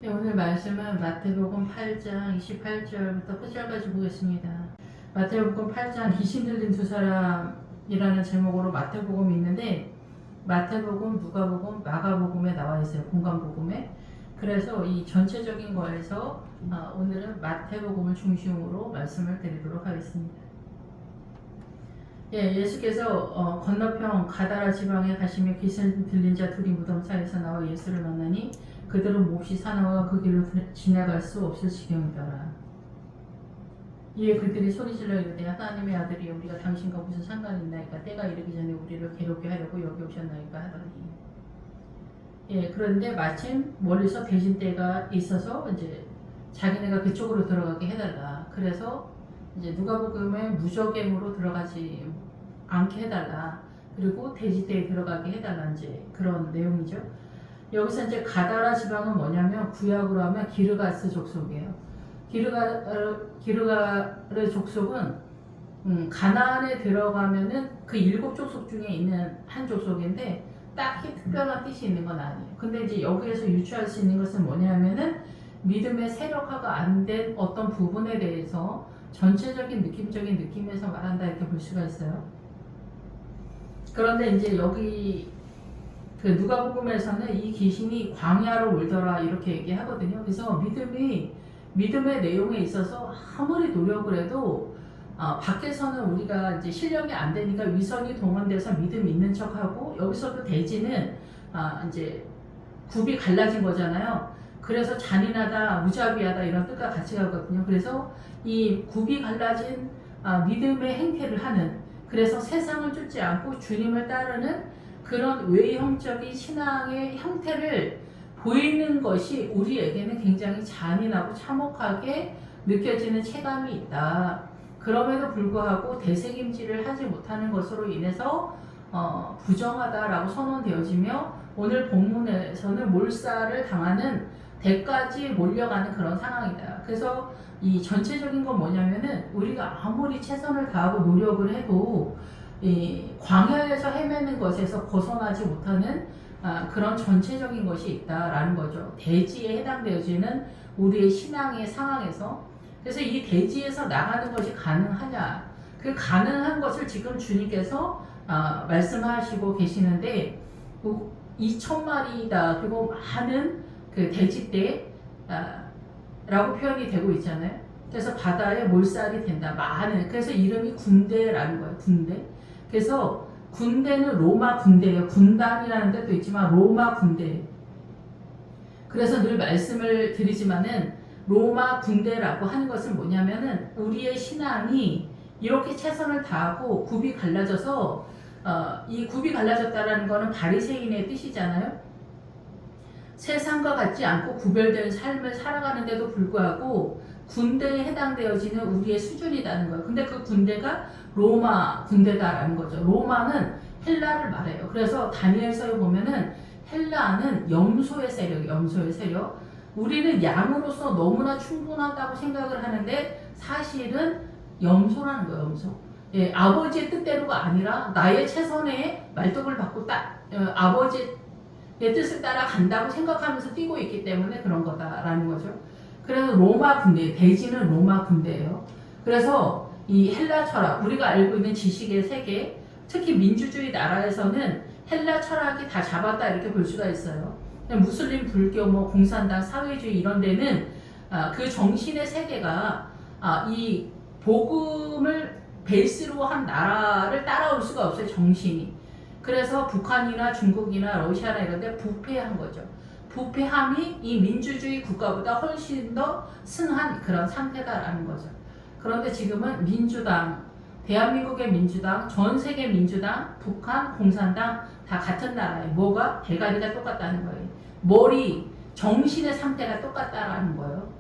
네, 오늘 말씀은 마태복음 8장 28절부터 끝절까지 보겠습니다. 마태복음 8장 귀신 들린 두 사람이라는 제목으로 마태복음이 있는데 마태복음, 누가복음, 마가복음에 나와 있어요. 공간복음에. 그래서 이 전체적인 거에서 오늘은 마태복음을 중심으로 말씀을 드리도록 하겠습니다. 예수께서 건너편 가다라 지방에 가시며 귀신 들린 자 둘이 무덤 사이에서 나와 예수를 만나니 그들은 몹시 사나워 그 길로 지나갈 수 없을 지경이더라. 이에 그들이 소리질러 이르되 하나님의 아들이 우리가 당신과 무슨 상관이 있나이까 때가 이르기 전에 우리를 괴롭게 하려고 여기 오셨나이까 하더니. 그런데 마침 멀리서 대진 때가 있어서 이제 자기네가 그쪽으로 들어가게 해달라. 그래서 이제 누가복음에 무적행으로 들어가지 않게 해달라. 그리고 대지대에 들어가게 해달라. 이제 그런 내용이죠. 여기서 이제 가다라 지방은 뭐냐면 구약으로 하면 기르가스 족속이에요. 기르가르 족속은 가나안에 들어가면은 그 7족속 중에 있는 한 족속인데 딱히 특별한 뜻이 있는 건 아니에요. 근데 이제 여기에서 유추할 수 있는 것은 뭐냐면은 믿음의 세력화가 안 된 어떤 부분에 대해서 전체적인 느낌적인 느낌에서 말한다 이렇게 볼 수가 있어요. 그런데 이제 여기 그 누가복음에서는 이 귀신이 광야로 울더라 이렇게 얘기하거든요. 그래서 믿음의 내용에 있어서 아무리 노력을 해도 밖에서는 우리가 이제 실력이 안 되니까 위선이 동원돼서 믿음 있는 척하고 여기서도 대지는 이제 굽이 갈라진 거잖아요. 그래서 잔인하다, 무자비하다 이런 뜻과 같이 가거든요. 그래서 이 굽이 갈라진 믿음의 행태를 하는, 그래서 세상을 쫓지 않고 주님을 따르는 그런 외형적인 신앙의 형태를 보이는 것이 우리에게는 굉장히 잔인하고 참혹하게 느껴지는 체감이 있다. 그럼에도 불구하고 대책임질을 하지 못하는 것으로 인해서 부정하다라고 선언되어지며 오늘 본문에서는 몰살을 당하는 대까지 몰려가는 그런 상황이다. 그래서 이 전체적인 건 뭐냐면은 우리가 아무리 최선을 다하고 노력을 해도 이 광야에서 헤매는 것에서 벗어나지 못하는 그런 전체적인 것이 있다라는 거죠. 대지에 해당되어지는 우리의 신앙의 상황에서. 그래서 이 대지에서 나가는 것이 가능하냐, 그 가능한 것을 지금 주님께서 말씀하시고 계시는데 2,000마리다 그리고 많은 그 대지대 라고 표현이 되고 있잖아요. 그래서 바다에 몰살이 된다. 많은. 그래서 이름이 군대라는 거예요. 군대. 그래서 군대는 로마 군대예요. 군단이라는 데도 있지만 로마 군대. 그래서 늘 말씀을 드리지만은 로마 군대라고 하는 것은 뭐냐면은 우리의 신앙이 이렇게 최선을 다하고 굽이 갈라져서 이 굽이 갈라졌다라는 거는 바리새인의 뜻이잖아요. 세상과 같지 않고 구별된 삶을 살아가는데도 불구하고 군대에 해당되어지는 우리의 수준이라는 거예요. 근데 그 군대가 로마 군대다라는 거죠. 로마는 헬라를 말해요. 그래서 다니엘서에 보면은 헬라는 염소의 세력, 염소의 세력. 우리는 양으로서 너무나 충분하다고 생각을 하는데 사실은 염소라는 거예요, 염소. 아버지의 뜻대로가 아니라 나의 최선의 말뚝을 받고 아버지의 뜻을 따라 간다고 생각하면서 뛰고 있기 때문에 그런 거다라는 거죠. 그래서 로마 군대, 대지는 로마 군대예요. 그래서 이 헬라 철학, 우리가 알고 있는 지식의 세계, 특히 민주주의 나라에서는 헬라 철학이 다 잡았다 이렇게 볼 수가 있어요. 무슬림, 불교, 공산당, 사회주의 이런 데는 그 정신의 세계가 이 복음을 베이스로 한 나라를 따라올 수가 없어요, 정신이. 그래서 북한이나 중국이나 러시아나 이런 데 부패한 거죠. 부패함이 이 민주주의 국가보다 훨씬 더 승한 그런 상태다라는 거죠. 그런데 지금은 민주당, 대한민국의 민주당, 전 세계 민주당, 북한, 공산당 다 같은 나라예요. 뭐가? 대가리가 똑같다는 거예요. 머리, 정신의 상태가 똑같다라는 거예요.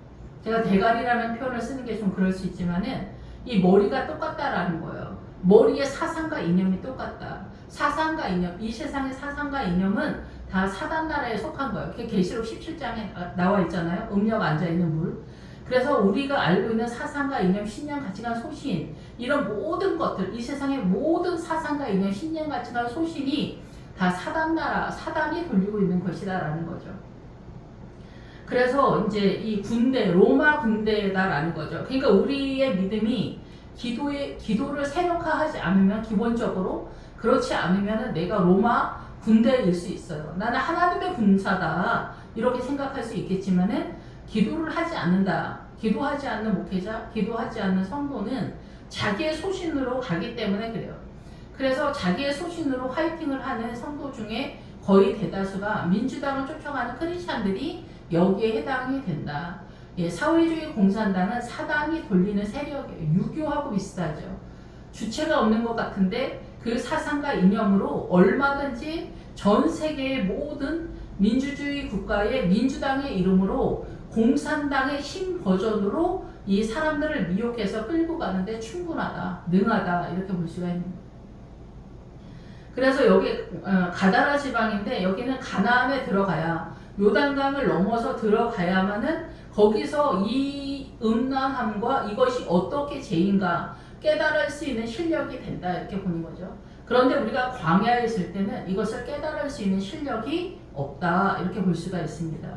제가 대가리라는 표현을 쓰는 게 좀 그럴 수 있지만은 이 머리가 똑같다라는 거예요. 머리의 사상과 이념이 똑같다. 사상과 이념, 이 세상의 사상과 이념은 다 사단 나라에 속한 거예요. 그게 계시록 17장에 나와 있잖아요. 음력 앉아있는 물. 그래서 우리가 알고 있는 사상과 이념, 신념, 가치관, 소신, 이런 모든 것들, 이 세상의 모든 사상과 이념, 신념, 가치관, 소신이 다 사단 나라, 사단이 돌리고 있는 것이다라는 거죠. 그래서 이제 이 군대, 로마 군대다라는 거죠. 그러니까 우리의 믿음이 기도를 세력화하지 않으면 기본적으로 그렇지 않으면 내가 로마 군대일 수 있어요. 나는 하나님의 군사다 이렇게 생각할 수 있겠지만은 기도를 하지 않는다. 기도하지 않는 목회자, 기도하지 않는 성도는 자기의 소신으로 가기 때문에 그래요. 그래서 자기의 소신으로 화이팅을 하는 성도 중에 거의 대다수가 민주당을 쫓아가는 크리스찬들이 여기에 해당이 된다. 예, 사회주의 공산당은 사단이 돌리는 세력이에요. 유교하고 비슷하죠. 주체가 없는 것 같은데 그 사상과 이념으로 얼마든지 전 세계의 모든 민주주의 국가의 민주당의 이름으로 공산당의 신 버전으로 이 사람들을 미혹해서 끌고 가는데 충분하다, 능하다 이렇게 볼 수가 있는 거예요. 그래서 여기 가다라 지방인데 여기는 가나안에 들어가야 요단강을 넘어서 들어가야만은 거기서 이 음란함과 이것이 어떻게 죄인가 깨달을 수 있는 실력이 된다 이렇게 보는 거죠. 그런데 우리가 광야에 있을 때는 이것을 깨달을 수 있는 실력이 없다 이렇게 볼 수가 있습니다.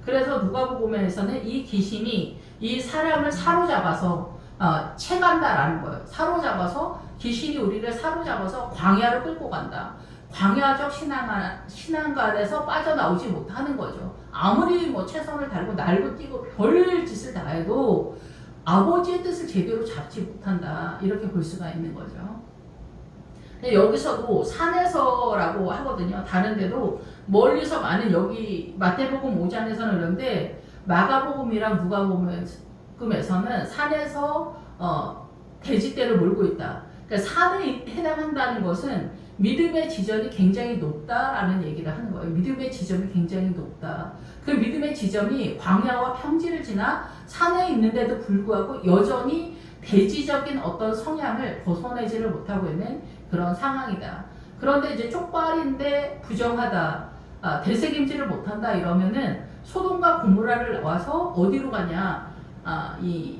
그래서 누가복음에서는 이 귀신이 이 사람을 사로잡아서 채간다라는 거예요. 사로잡아서 귀신이 우리를 사로잡아서 광야로 끌고 간다. 광야적 신앙관에서 빠져나오지 못하는 거죠. 아무리 뭐 최선을 다하고 날고 뛰고 별 짓을 다 해도 아버지의 뜻을 제대로 잡지 못한다. 이렇게 볼 수가 있는 거죠. 여기서도 산에서라고 하거든요. 다른 데도 멀리서 많은 여기 마태복음 5장에서는 그런데 마가복음이랑 누가복음에서는 산에서 돼지떼를 몰고 있다. 그러니까 산에 해당한다는 것은 믿음의 지점이 굉장히 높다라는 얘기를 하는 거예요. 믿음의 지점이 굉장히 높다. 그 믿음의 지점이 광야와 평지를 지나 산에 있는데도 불구하고 여전히 대지적인 어떤 성향을 벗어내지를 못하고 있는 그런 상황이다. 그런데 이제 쪽발인데 부정하다, 되새김질을 못한다 이러면은 소돔과 고모라를 와서 어디로 가냐, 이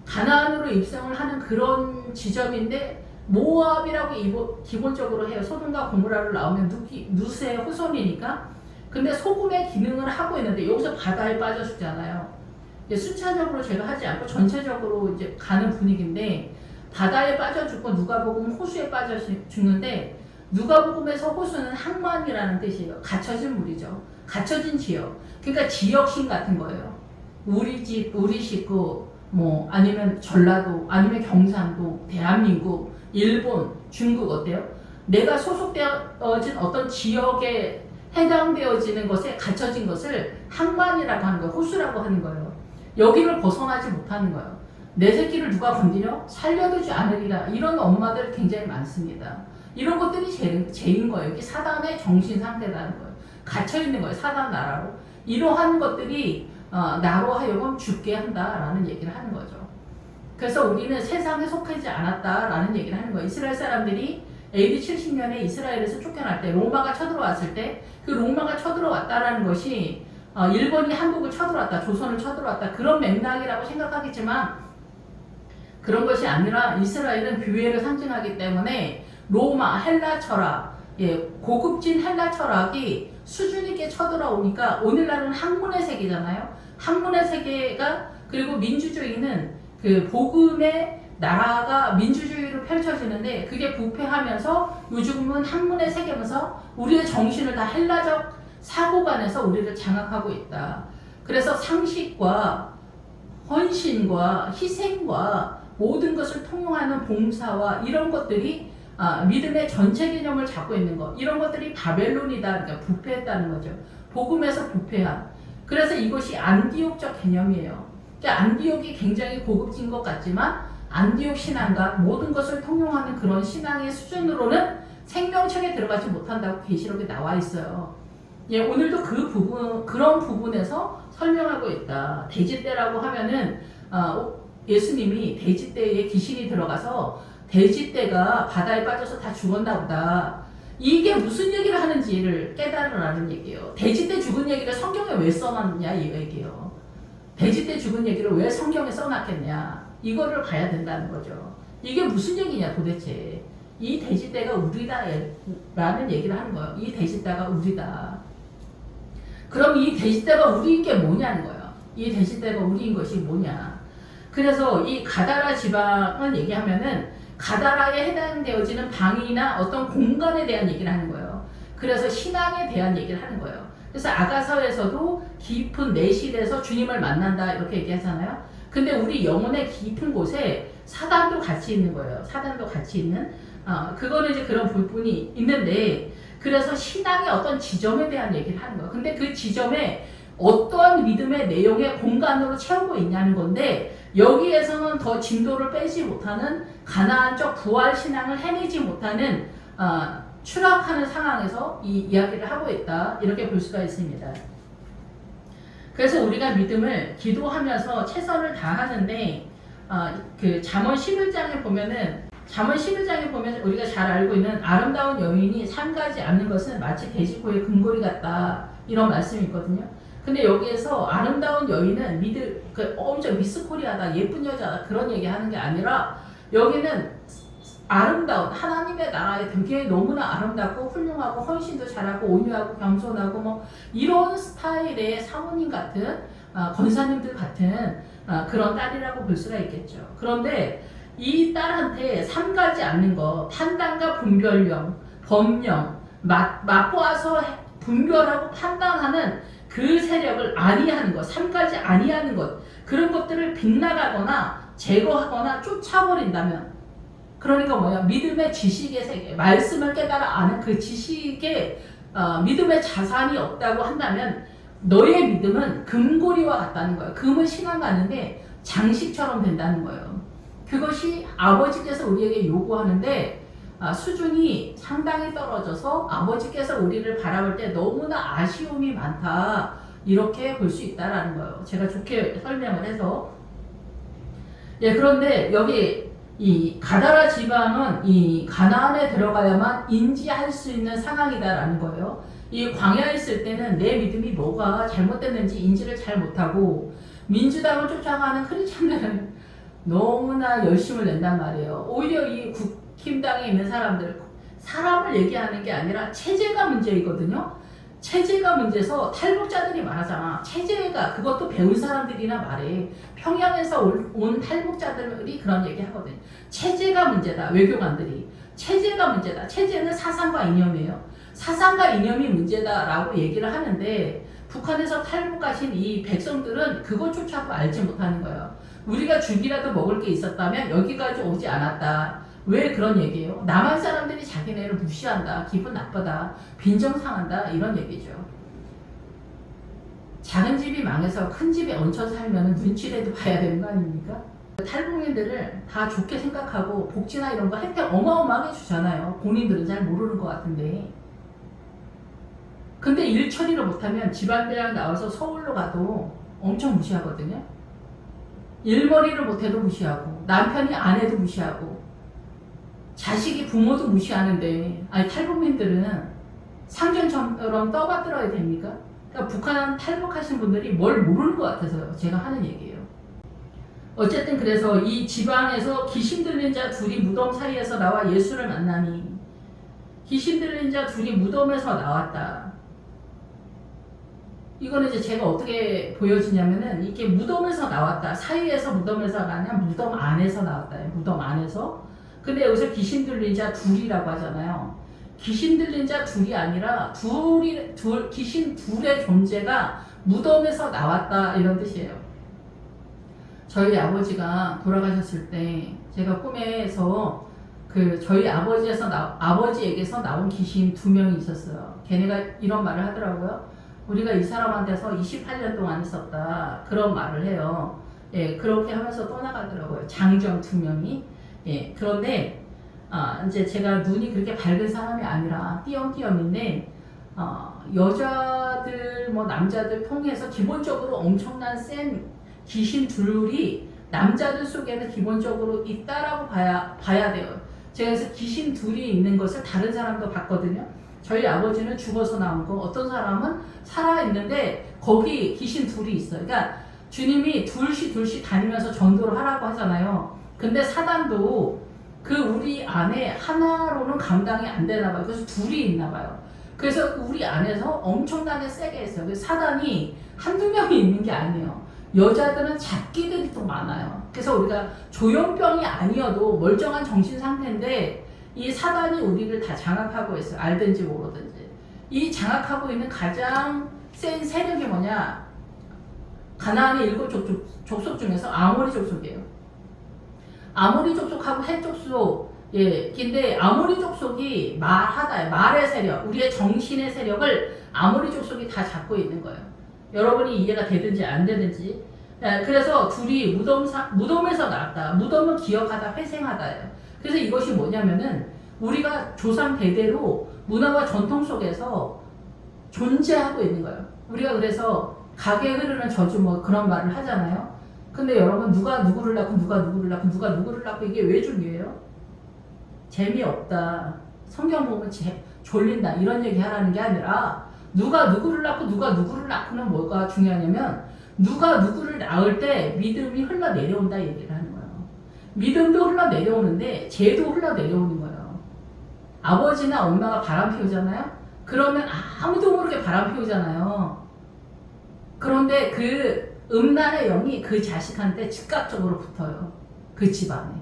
가나안으로 입성을 하는 그런 지점인데 모압이라고 기본적으로 해요. 소돔과 고모라를 나오면 누스의 후손이니까. 근데 소금의 기능을 하고 있는데 여기서 바다에 빠져 죽잖아요. 순차적으로 제가 하지 않고 전체적으로 이제 가는 분위기인데 바다에 빠져 죽고 누가복음 호수에 빠져 죽는데 누가복음에서 호수는 항만이라는 뜻이에요. 갇혀진 물이죠. 갇혀진 지역. 그러니까 지역신 같은 거예요. 우리 집, 우리 식구, 뭐 아니면 전라도, 아니면 경상도, 대한민국, 일본, 중국 어때요? 내가 소속되어진 어떤 지역에 해당되어지는 것에 갇혀진 것을 항만이라고 하는 거예요. 호수라고 하는 거예요. 여기를 벗어나지 못하는 거예요. 내 새끼를 누가 건드려? 살려두지 않으리라. 이런 엄마들 굉장히 많습니다. 이런 것들이 죄인 거예요. 이게 사단의 정신 상태라는 거예요. 갇혀있는 거예요. 사단 나라로. 이러한 것들이 나로 하여금 죽게 한다라는 얘기를 하는 거죠. 그래서 우리는 세상에 속하지 않았다라는 얘기를 하는 거예요. 이스라엘 사람들이 AD 70년에 이스라엘에서 쫓겨날 때 로마가 쳐들어왔을 때 그 로마가 쳐들어왔다라는 것이 일본이 한국을 쳐들어왔다, 조선을 쳐들어왔다 그런 맥락이라고 생각하겠지만 그런 것이 아니라 이스라엘은 교회를 상징하기 때문에 로마, 헬라 철학, 고급진 헬라 철학이 수준 있게 쳐들어오니까 오늘날은 학문의 세계잖아요. 학문의 세계가 그리고 민주주의는 그 복음의 나라가 민주주의로 펼쳐지는데 그게 부패하면서 요즘은 학문의 세계면서 우리의 정신을 다 헬라적 사고관에서 우리를 장악하고 있다. 그래서 상식과 헌신과 희생과 모든 것을 통용하는 봉사와 이런 것들이 믿음의 전체 개념을 잡고 있는 것 이런 것들이 바벨론이다. 그러니까 부패했다는 거죠. 복음에서 부패한. 그래서 이것이 안디옥적 개념이에요. 그러니까 안디옥이 굉장히 고급진 것 같지만 안디옥 신앙과 모든 것을 통용하는 그런 신앙의 수준으로는 생명책에 들어가지 못한다고 계시록에 나와 있어요. 오늘도 그런 부분에서 설명하고 있다. 돼지떼라고 하면은 예수님이 돼지떼에 귀신이 들어가서 돼지떼가 바다에 빠져서 다 죽었나 보다. 이게 무슨 얘기를 하는지를 깨달으라는 얘기예요. 돼지떼 죽은 얘기를 성경에 왜 써놨느냐 이 얘기예요. 돼지떼 죽은 얘기를 왜 성경에 써놨겠냐. 이거를 봐야 된다는 거죠. 이게 무슨 얘기냐 도대체. 이 돼지떼가 우리다 라는 얘기를 하는 거예요. 이 돼지떼가 우리다. 그럼 이 돼지떼가 우리인 게 뭐냐는 거예요. 이 돼지떼가 우리인 것이 뭐냐. 그래서 이 가다라 지방을 얘기하면은 가다라에 해당되어지는 방이나 어떤 공간에 대한 얘기를 하는 거예요. 그래서 신앙에 대한 얘기를 하는 거예요. 그래서 아가서에서도 깊은 내실에서 주님을 만난다 이렇게 얘기하잖아요. 근데 우리 영혼의 깊은 곳에 사단도 같이 있는 거예요. 사단도 같이 있는 그거는 이제 그런 부분이 있는데, 그래서 신앙의 어떤 지점에 대한 얘기를 하는 거예요. 근데 그 지점에 어떠한 믿음의 내용의 공간으로 채우고 있냐는 건데, 여기에서는 더 진도를 빼지 못하는 가나안적 부활 신앙을 해내지 못하는 추락하는 상황에서 이 이야기를 하고 있다 이렇게 볼 수가 있습니다. 그래서 우리가 믿음을 기도하면서 최선을 다하는데 그 잠언 11장에 보면은 우리가 잘 알고 있는 아름다운 여인이 상가지 않는 것은 마치 돼지코의 금고리 같다 이런 말씀이 있거든요. 근데 여기에서 아름다운 여인은 엄청 미스코리아다, 예쁜 여자다 그런 얘기 하는 게 아니라, 여기는 아름다운 하나님의 나라에 되게 너무나 아름답고 훌륭하고 헌신도 잘하고 온유하고 겸손하고 뭐 이런 스타일의 사모님 같은 권사님들 같은 그런 딸이라고 볼 수가 있겠죠. 그런데 이 딸한테 삼가지 않는 것, 판단과 분별력, 법령, 맛보아서 분별하고 판단하는 그 세력을 아니하는 것, 삼가지 아니하는 것, 그런 것들을 빗나가거나 제거하거나 쫓아버린다면, 그러니까 뭐야, 믿음의 지식의 세계, 말씀을 깨달아 아는 그 지식에 믿음의 자산이 없다고 한다면 너의 믿음은 금고리와 같다는 거예요. 금을 신앙하는데 장식처럼 된다는 거예요. 그것이 아버지께서 우리에게 요구하는데 수준이 상당히 떨어져서 아버지께서 우리를 바라볼 때 너무나 아쉬움이 많다 이렇게 볼 수 있다라는 거예요. 제가 좋게 설명을 해서. 예, 그런데 여기 이 가다라 지방은 이 가나안에 들어가야만 인지할 수 있는 상황이다라는 거예요. 이 광야에 있을 때는 내 믿음이 뭐가 잘못됐는지 인지를 잘 못하고, 민주당을 쫓아가는 크리스천들은 너무나 열심을 낸단 말이에요. 오히려 이 국힘당에 있는 사람을 얘기하는 게 아니라 체제가 문제이거든요. 체제가 문제에서 탈북자들이 말하잖아. 체제가, 그것도 배운 사람들이나 말해. 평양에서 온 탈북자들이 그런 얘기 하거든. 체제가 문제다. 외교관들이. 체제가 문제다. 체제는 사상과 이념이에요. 사상과 이념이 문제다라고 얘기를 하는데, 북한에서 탈북하신 이 백성들은 그것조차도 알지 못하는 거예요. 우리가 죽이라도 먹을 게 있었다면 여기까지 오지 않았다. 왜 그런 얘기예요? 남한 사람들이 자기네를 무시한다, 기분 나쁘다, 빈정상한다 이런 얘기죠. 작은 집이 망해서 큰 집에 얹혀 살면 눈치라도 봐야 되는 거 아닙니까? 탈북민들을 다 좋게 생각하고 복지나 이런 거 혜택 어마어마하게 주잖아요. 본인들은 잘 모르는 것 같은데. 근데 일 처리를 못하면 집안대학 나와서 서울로 가도 엄청 무시하거든요. 일머리를 못해도 무시하고, 남편이 아내도 무시하고, 자식이 부모도 무시하는데, 아니 탈북민들은 상전처럼 떠받들어야 됩니까? 그러니까 북한 탈북하신 분들이 뭘 모르는 것 같아서요. 제가 하는 얘기예요. 어쨌든 그래서 이 지방에서 귀신 들린 자 둘이 무덤 사이에서 나와 예수를 만나니, 귀신 들린 자 둘이 무덤에서 나왔다. 이거는 이제 제가 어떻게 보여지냐면은, 이게 무덤에서 나왔다. 사이에서 무덤에서가 아니라 무덤 안에서 나왔다. 무덤 안에서. 근데 여기서 귀신 들린 자 둘이라고 하잖아요. 귀신 들린 자 둘이 아니라 귀신 둘의 존재가 무덤에서 나왔다 이런 뜻이에요. 저희 아버지가 돌아가셨을 때 제가 꿈에서 저희 아버지에게서 나온 귀신 2명이 있었어요. 걔네가 이런 말을 하더라고요. 우리가 이 사람한테서 28년 동안 있었다 그런 말을 해요. 예, 그렇게 하면서 떠나가더라고요. 장정 2명이. 예, 그런데 이제 제가 눈이 그렇게 밝은 사람이 아니라 띄엄띄엄인데 여자들 뭐 남자들 통해서 기본적으로 엄청난 센 귀신 둘이 남자들 속에는 기본적으로 있다라고 봐야 돼요. 제가 그래서 귀신 둘이 있는 것을 다른 사람도 봤거든요. 저희 아버지는 죽어서 나온 거, 어떤 사람은 살아있는데 거기 귀신 둘이 있어요. 그러니까 주님이 둘씩 다니면서 전도를 하라고 하잖아요. 근데 사단도 우리 안에 하나로는 감당이 안 되나 봐요. 그래서 둘이 있나 봐요. 그래서 우리 안에서 엄청나게 세게 했어요. 그래서 사단이 한두 명이 있는 게 아니에요. 여자들은 잡기들이 또 많아요. 그래서 우리가 조현병이 아니어도 멀쩡한 정신 상태인데 이 사단이 우리를 다 장악하고 있어요. 알든지 모르든지. 이 장악하고 있는 가장 센 세력이 뭐냐? 가나안의 7 족속 중에서 아모리 족속이에요. 아모리 족속하고 헷 족속, 예, 근데 아모리 족속이 말의 세력, 우리의 정신의 세력을 아모리 족속이 다 잡고 있는 거예요. 여러분이 이해가 되든지 안 되든지. 예, 그래서 둘이 무덤에서 나왔다. 무덤은 기억하다, 회생하다예요. 그래서 이것이 뭐냐면은 우리가 조상 대대로 문화와 전통 속에서 존재하고 있는 거예요. 우리가 그래서 가게에 흐르는 저주 뭐 그런 말을 하잖아요. 근데 여러분 누가 누구를 낳고 누가 누구를 낳고 누가 누구를 낳고 이게 왜 중요해요? 재미없다. 성경 보면 졸린다. 이런 얘기 하라는 게 아니라 누가 누구를 낳고 누가 누구를 낳고는 뭐가 중요하냐면 누가 누구를 낳을 때 믿음이 흘러내려온다 얘기를 하는 거예요. 믿음도 흘러내려오는데 죄도 흘러내려오는 거예요. 아버지나 엄마가 바람 피우잖아요. 그러면 아무도 모르게 바람 피우잖아요. 그런데 그 음란의 영이 그 자식한테 즉각적으로 붙어요. 그 집안에.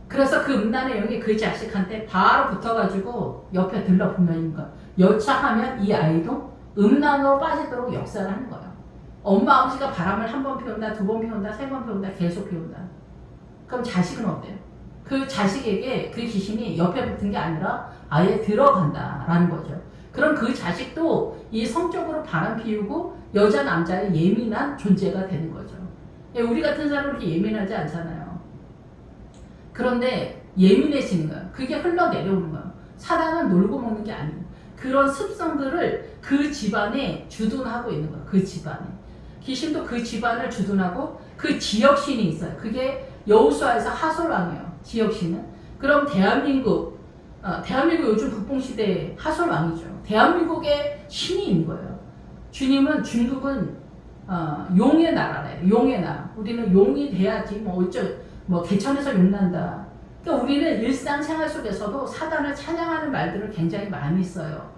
그래서 그 음란의 영이 그 자식한테 바로 붙어가지고 옆에 들러붙는 거예요. 여차하면 이 아이도 음란으로 빠지도록 역사를 하는 거예요. 엄마 아버지가 바람을 1번 피운다, 2번 피운다, 3번 피운다, 계속 피운다. 그럼 자식은 어때요? 그 자식에게 그 귀신이 옆에 붙은 게 아니라 아예 들어간다라는 거죠. 그럼 그 자식도 이 성적으로 바람 피우고 여자 남자의 예민한 존재가 되는 거죠. 우리 같은 사람은 그렇게 예민하지 않잖아요. 그런데 예민해지는 거예요. 그게 흘러내려오는 거예요. 사단은 놀고 먹는 게 아니에요. 그런 습성들을 그 집안에 주둔하고 있는 거예요. 그 집안에. 귀신도 그 집안을 주둔하고 그 지역신이 있어요. 그게 여호수아에서 하솔왕이에요. 지역신은. 그럼 대한민국 요즘 북봉시대의 하솔왕이죠. 대한민국의 신이 있는 거예요. 주님은 중국은 용의 나라래요. 용의 나라. 우리는 용이 돼야지 뭐 개천에서 용난다. 그러니까 우리는 일상생활 속에서도 사단을 찬양하는 말들을 굉장히 많이 써요.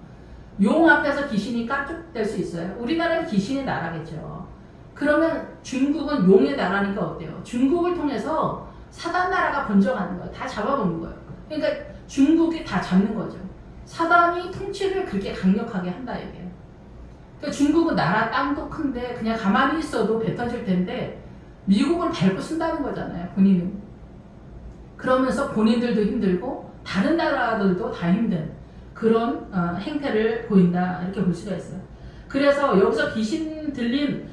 용 앞에서 귀신이 깍죽될 수 있어요. 우리나라는 귀신의 나라겠죠. 그러면 중국은 용의 나라니까 어때요? 중국을 통해서 사단 나라가 번져가는 거예요. 다 잡아먹는 거예요. 그러니까 중국이 다 잡는 거죠. 사단이 통치를 그렇게 강력하게 한다 이게요. 그러니까 중국은 나라 땅도 큰데 그냥 가만히 있어도 배 터질 텐데 미국을 밟고 쓴다는 거잖아요. 본인은. 그러면서 본인들도 힘들고 다른 나라들도 다 힘든 그런 행태를 보인다 이렇게 볼 수가 있어요. 그래서 여기서 귀신 들린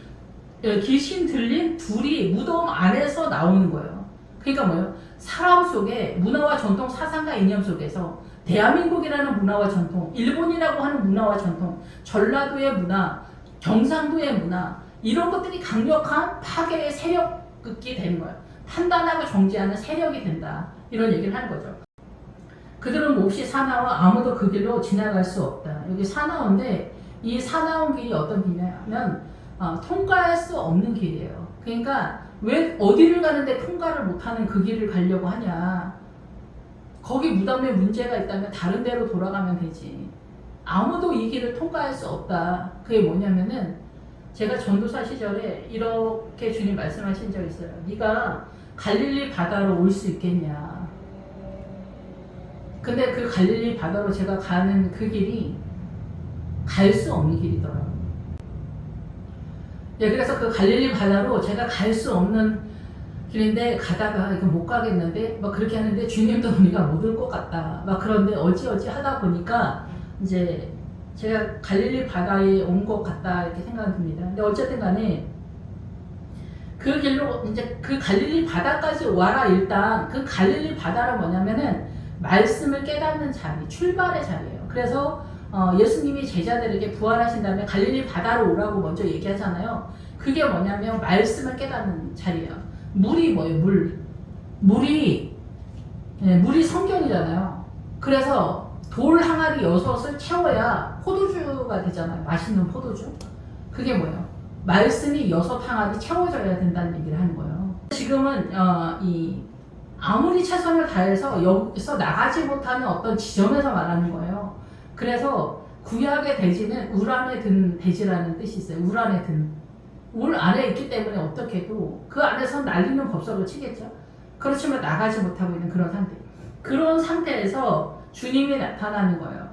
둘이 무덤 안에서 나오는 거예요. 그러니까 뭐예요? 사람 속에 문화와 전통, 사상과 이념 속에서 대한민국이라는 문화와 전통, 일본이라고 하는 문화와 전통, 전라도의 문화, 경상도의 문화 이런 것들이 강력한 파괴의 세력이 되는 거예요. 판단하고 정지하는 세력이 된다. 이런 얘기를 하는 거죠. 그들은 몹시 사나워 아무도 그 길로 지나갈 수 없다. 여기 사나운데 이 사나운 길이 어떤 길이냐면 통과할 수 없는 길이에요. 그러니까 왜 어디를 가는데 통과를 못하는 그 길을 가려고 하냐. 거기 무덤에 문제가 있다면 다른 데로 돌아가면 되지. 아무도 이 길을 통과할 수 없다. 그게 뭐냐면은 제가 전도사 시절에 이렇게 주님 말씀하신 적 있어요. 네가 갈릴리 바다로 올 수 있겠냐. 근데 그 갈릴리 바다로 제가 가는 그 길이 갈 수 없는 길이더라고요. 예, 그래서 그 갈릴리 바다로 제가 갈 수 없는 길인데 가다가 이거 못 가겠는데 막 그렇게 하는데 주님도 우리가 못 올 것 같다. 막 그런데 어찌어찌 하다 보니까 이제 제가 갈릴리 바다에 온 것 같다 이렇게 생각이 듭니다. 근데 어쨌든 간에 그 길로 이제 그 갈릴리 바다까지 와라. 일단 그 갈릴리 바다는 뭐냐면은 말씀을 깨닫는 자리, 출발의 자리예요. 그래서 예수님이 제자들에게 부활하신 다음에 갈릴리 바다로 오라고 먼저 얘기하잖아요. 그게 뭐냐면 말씀을 깨닫는 자리예요. 물이 뭐예요? 물이 성경이잖아요. 그래서 돌 항아리 6을 채워야 포도주가 되잖아요. 맛있는 포도주. 그게 뭐예요? 말씀이 6 항아리 채워져야 된다는 얘기를 하는 거예요. 지금은 아무리 최선을 다해서 여기서 나가지 못하는 어떤 지점에서 말하는 거예요. 그래서 구약의 대지는 울 안에 든 대지라는 뜻이 있어요. 울 안에 든. 울 안에 있기 때문에 어떻게 해도 그 안에서 날리는 법석을 치겠죠. 그렇지만 나가지 못하고 있는 그런 상태. 그런 상태에서 주님이 나타나는 거예요.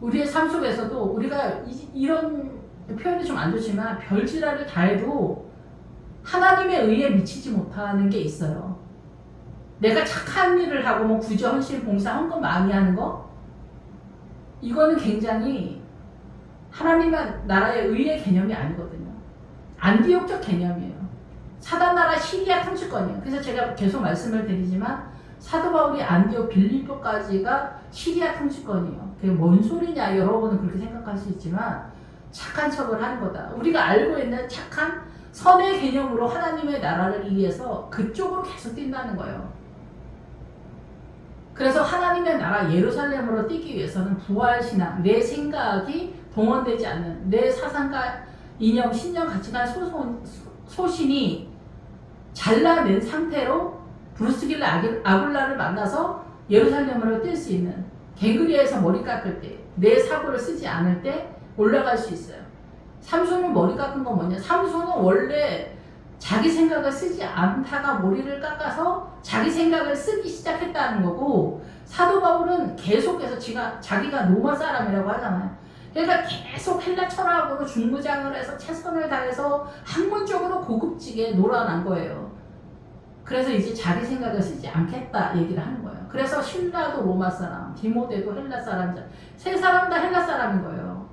우리의 삶 속에서도 우리가 이런 표현이 좀 안 좋지만 별지랄을 다 해도 하나님의 의에 미치지 못하는 게 있어요. 내가 착한 일을 하고 뭐 구제, 헌신, 봉사, 헌금 많이 하는 거 이거는 굉장히 하나님 나라의 의의 개념이 아니거든요. 안디옥적 개념이에요. 사단 나라 시리아 통치권이에요. 그래서 제가 계속 말씀을 드리지만 사도 바울이 안디옥 빌립보까지가 시리아 통치권이에요. 그게 뭔 소리냐 여러분은 그렇게 생각할 수 있지만 착한 척을 하는 거다. 우리가 알고 있는 착한 선의 개념으로 하나님의 나라를 위해서 그쪽으로 계속 뛴다는 거예요. 그래서 하나님의 나라 예루살렘으로 뛰기 위해서는 부활신앙, 내 생각이 동원되지 않는 내 사상과 이념, 신념, 가치관, 소신이 잘라낸 상태로 브루스길라 아굴라를 만나서 예루살렘으로 뛸 수 있는 갱그리에서 머리 깎을 때 내 사고를 쓰지 않을 때 올라갈 수 있어요. 삼손은 머리 깎은 건 뭐냐? 삼손은 원래 자기 생각을 쓰지 않다가 머리를 깎아서 자기 생각을 쓰기 시작했다는 거고 사도 바울은 계속해서 자기가 로마 사람이라고 하잖아요. 그러니까 계속 헬라 철학으로 중무장을 해서 최선을 다해서 학문적으로 고급지게 놀아난 거예요. 그래서 이제 자기 생각을 쓰지 않겠다 얘기를 하는 거예요. 그래서 신라도 로마 사람, 디모데도 헬라 사람, 세 사람 다 헬라 사람인 거예요.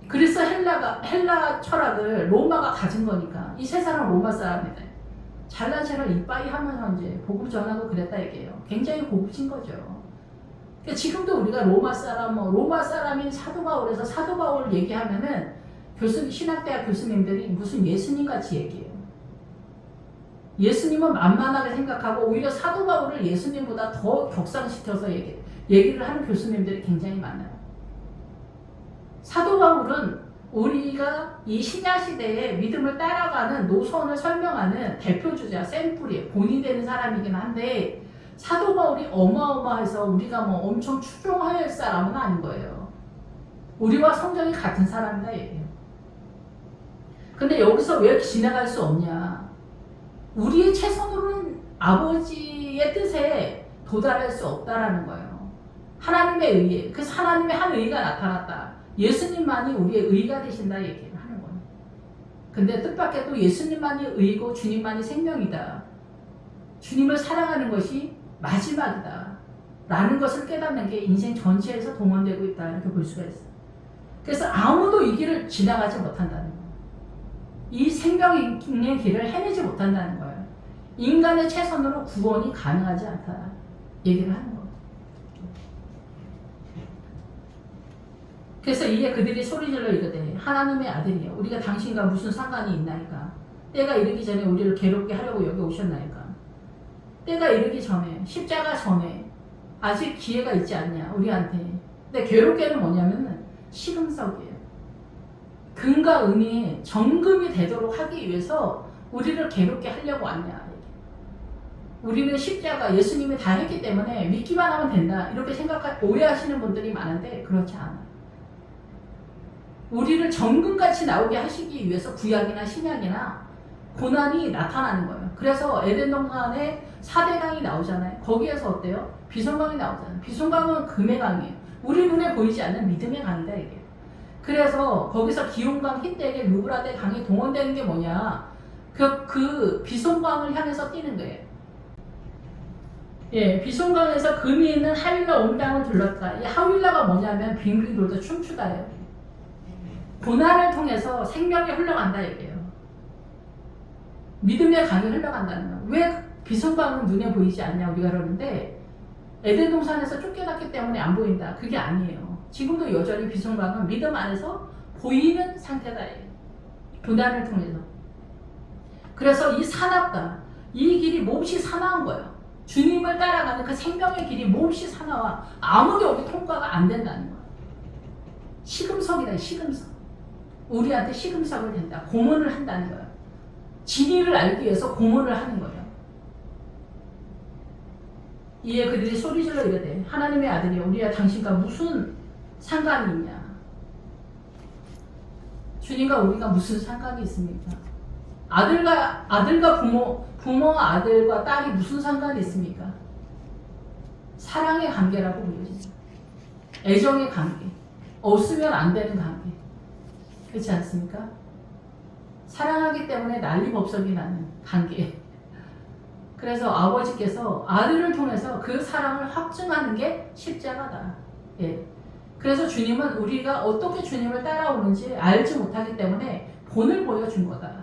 그래서 헬라 철학을 로마가 가진 거니까 이 세 사람 로마 사람이다. 잘난 체를 이빠이 하면서 이제 복음 전하고 그랬다 얘기해요. 굉장히 고급진 거죠. 그러니까 지금도 우리가 로마 사람인 사도 바울에서 사도 바울 얘기하면은 신학대학 교수님들이 무슨 예수님 같이 얘기해요. 예수님은 만만하게 생각하고 오히려 사도 바울을 예수님보다 더 격상시켜서 얘기를 하는 교수님들이 굉장히 많아요. 사도 바울은 우리가 이 신약시대에 믿음을 따라가는 노선을 설명하는 대표주자, 샘플이에요. 본이 되는 사람이긴 한데 사도 바울이 어마어마해서 우리가 뭐 엄청 추종해야 할 사람은 아닌 거예요. 우리와 성정이 같은 사람이다 얘기해요. 근데 여기서 왜 지나갈 수 없냐? 우리의 최선으로는 아버지의 뜻에 도달할 수 없다라는 거예요. 하나님의 의에. 그래서 하나님의 한 의가 나타났다. 예수님만이 우리의 의가 되신다 얘기를 하는 거예요. 근데 뜻밖의 또 예수님만이 의고 주님만이 생명이다. 주님을 사랑하는 것이 마지막이다. 라는 것을 깨닫는 게 인생 전체에서 동원되고 있다. 이렇게 볼 수가 있어요. 그래서 아무도 이 길을 지나가지 못한다는 거예요. 이 생명의 길을 해내지 못한다는 거예요. 인간의 최선으로 구원이 가능하지 않다. 얘기를 하는 거예요. 그래서 이에 그들이 소리질러 이르되 하나님의 아들이여 우리가 당신과 무슨 상관이 있나이까. 때가 이르기 전에 우리를 괴롭게 하려고 여기 오셨나이까. 때가 이르기 전에 십자가 전에 아직 기회가 있지 않냐 우리한테. 근데 괴롭게는 뭐냐면 시금석이에요. 금과 은이 정금이 되도록 하기 위해서 우리를 괴롭게 하려고 왔냐. 우리는 십자가 예수님이 다 했기 때문에 믿기만 하면 된다 이렇게 오해하시는 분들이 많은데 그렇지 않아요. 우리를 정금같이 나오게 하시기 위해서 구약이나 신약이나 고난이 나타나는 거예요. 그래서 에덴 동산에 4대 강이 나오잖아요. 거기에서 어때요? 비손강이 나오잖아요. 비손강은 금의 강이에요. 우리 눈에 보이지 않는 믿음의 강이다 이게. 그래서 거기서 기온강, 흰대계, 유브라데 강이 동원되는 게 뭐냐? 그 비손강을 향해서 뛰는 거예요. 예, 비손강에서 금이 있는 하윌라 온 땅을 둘렀다. 이 하윌라가 뭐냐면 빙빙 돌다 춤추다예요. 고난을 통해서 생명이 흘러간다 얘기예요. 믿음의 강이 흘러간다는 거예요. 왜 비손강은 눈에 보이지 않냐 우리가 그러는데 에덴 동산에서 쫓겨났기 때문에 안 보인다. 그게 아니에요. 지금도 여전히 비손강은 믿음 안에서 보이는 상태다. 고난을 통해서. 그래서 이 사납다. 이 길이 몹시 사나운 거예요. 주님을 따라가는 그 생명의 길이 몹시 사나워. 아무리 여기 통과가 안 된다는 거예요. 시금석이다. 시금석. 우리한테 시금석을 된다. 고문을 한다는 거예요. 진리를 알기 위해서 고문을 하는 거예요. 이에 그들이 소리질러 이르되 하나님의 아들이 우리와 당신과 무슨 상관이 있냐. 주님과 우리가 무슨 상관이 있습니까? 아들과 부모와 아들과 딸이 무슨 상관이 있습니까? 사랑의 관계라고 불려집니다. 애정의 관계. 없으면 안 되는 관계. 그렇지 않습니까? 사랑하기 때문에 난리법석이 나는 관계. 그래서 아버지께서 아들을 통해서 그 사랑을 확증하는 게 십자가다. 예. 그래서 주님은 우리가 어떻게 주님을 따라오는지 알지 못하기 때문에 본을 보여준 거다.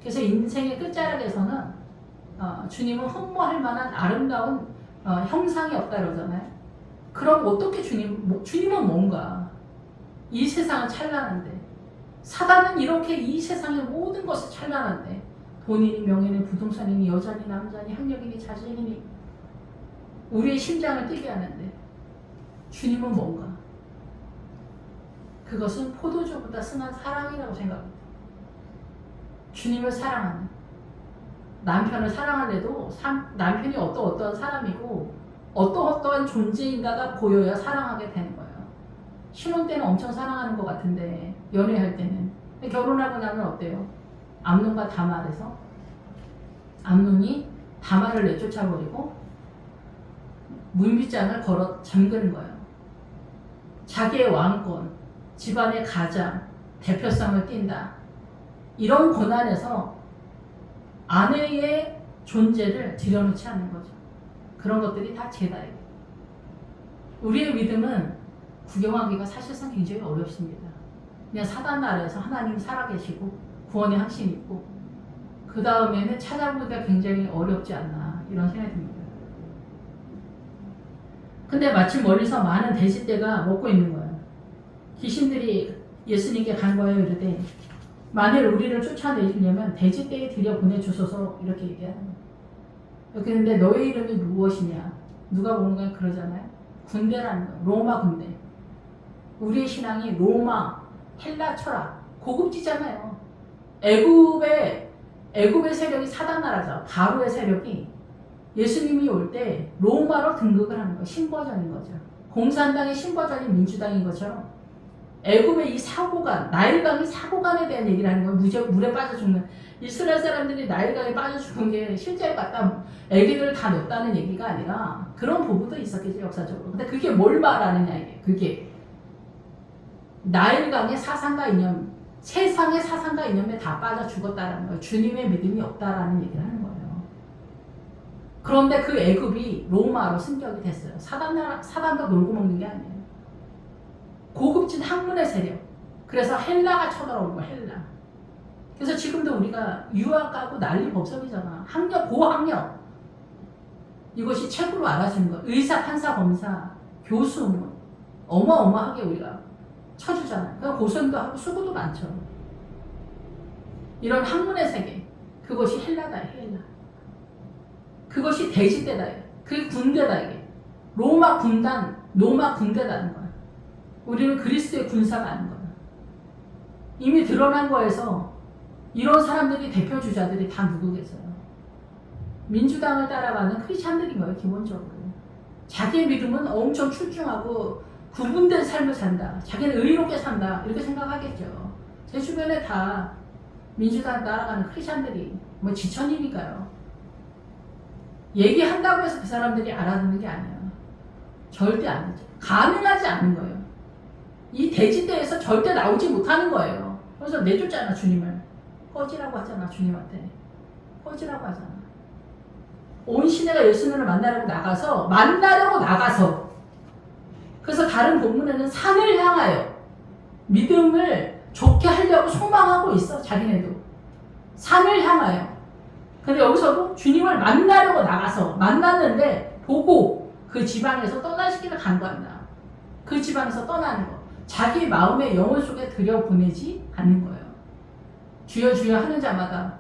그래서 인생의 끝자락에서는 주님은 흠모할 만한 아름다운 형상이 없다 그러잖아요. 그럼 어떻게 주님은 뭔가? 이 세상은 찬란한데 사단은 이렇게 이 세상의 모든 것이 찬란한데 돈이니 명예니 부동산이니 여자니 남자니 학력이니 자식이니 우리의 심장을 뛰게 하는데 주님은 뭔가? 그것은 포도주보다 승한 사랑이라고 생각합니다. 주님을 사랑하는 남편을 사랑하려도 남편이 어떠한 사람이고 어떠한 존재인가가 보여야 사랑하게 되는 거예요. 신혼 때는 엄청 사랑하는 것 같은데 연애할 때는 결혼하고 나면 어때요? 암논과 다말에서 암논이 다말을 내쫓아버리고 문빗장을 걸어 잠그는 거예요. 자기의 왕권, 집안의 가장, 대표성을 띈다. 이런 고난에서 아내의 존재를 들여놓지 않는 거죠. 그런 것들이 다 죄다예요. 우리의 믿음은 구경하기가 사실상 굉장히 어렵습니다. 그냥 사단 나라에서 하나님 살아계시고 구원의 확신이 있고 그 다음에는 찾아보기가 굉장히 어렵지 않나 이런 생각이 듭니다. 근데 마침 멀리서 많은 돼지떼가 먹고 있는 거예요. 귀신들이 예수님께 간과하여 이르되 만일 우리를 쫓아내시려면 돼지떼에 들여보내주소서 이렇게 얘기하는 거예요. 여기 있는데 너의 이름이 무엇이냐? 누가 보는 건 그러잖아요. 군대라는 거예요. 로마 군대. 우리의 신앙이 로마, 헬라 철학, 고급지잖아요. 애굽의 세력이 사단 나라죠. 바로의 세력이 예수님이 올 때 로마로 등극을 하는 거예요. 신버전인 거죠. 공산당의 신버전이 민주당인 것처럼 애굽의 이 사고관, 나일강이 사고관에 대한 얘기를 하는 거예요. 물에 빠져 죽는. 이스라엘 사람들이 나일강에 빠져 죽은 게 실제로 갖다 애기들을 다 넣었다는 얘기가 아니라 그런 부분도 있었겠죠, 역사적으로. 근데 그게 뭘 말하느냐, 이게. 그게 나일강의 사상과 이념, 세상의 사상과 이념에 다 빠져 죽었다는 거예요. 주님의 믿음이 없다라는 얘기를 하는 거예요. 그런데 그 애굽이 로마로 승격이 됐어요. 사단도 놀고 먹는 게 아니에요. 고급진 학문의 세력. 그래서 헬라가 쳐들어온 거야, 헬라. 그래서 지금도 우리가 유학가고 난리 법석이잖아. 학력, 고학력. 이것이 최고로 알아주는 거. 의사, 판사, 검사, 교수, 어마어마하게 우리가 쳐주잖아요. 그러니까 고생도 하고 수고도 많죠. 이런 학문의 세계. 그것이 헬라다, 헬라. 그것이 돼지떼다. 그게 군대다, 이게. 로마 군대라는 거야. 우리는 그리스도의 군사가 아닌 거야. 이미 드러난 거에서 이런 사람들이 대표주자들이 다 누구겠어요? 민주당을 따라가는 크리스찬들인 거예요, 기본적으로. 자기의 믿음은 엄청 출중하고 구분된 삶을 산다. 자기는 의롭게 산다. 이렇게 생각하겠죠. 제 주변에 다 민주당 따라가는 크리스찬들이 지천이니까요. 얘기한다고 해서 그 사람들이 알아듣는 게 아니에요. 절대 아니죠. 가능하지 않은 거예요. 이 돼지떼에서 절대 나오지 못하는 거예요. 그래서 내쫓잖아, 주님을. 꺼지라고 하잖아, 주님한테. 꺼지라고 하잖아. 온 시내가 예수님을 만나려고 나가서 그래서 다른 본문에는 산을 향하여 믿음을 좋게 하려고 소망하고 있어, 자기네도. 산을 향하여. 근데 여기서도 주님을 만나려고 나가서 만났는데 보고 그 지방에서 떠나시기를 간구한다. 그 지방에서 떠나는 거. 자기 마음의 영혼 속에 들여보내지 않는 거예요. 주여 주여 하는 자마다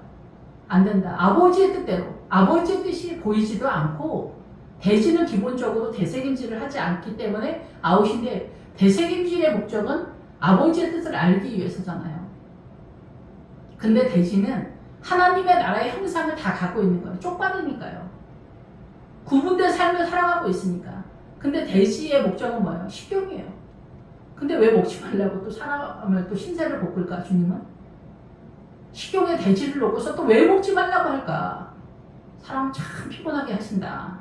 안 된다. 아버지의 뜻대로. 아버지의 뜻이 보이지도 않고 돼지는 기본적으로 되새김질을 하지 않기 때문에 아웃인데 되새김질의 목적은 아버지의 뜻을 알기 위해서잖아요. 근데 돼지는 하나님의 나라의 형상을 다 갖고 있는 거예요. 쪽발이니까요. 구분된 삶을 살아가고 있으니까. 근데 돼지의 목적은 뭐예요? 식용이에요. 근데 왜 먹지 말라고 또 사람을 또 신세를 볶을까, 주님은? 식용의 돼지를 놓고서 또 왜 먹지 말라고 할까? 사람 참 피곤하게 하신다.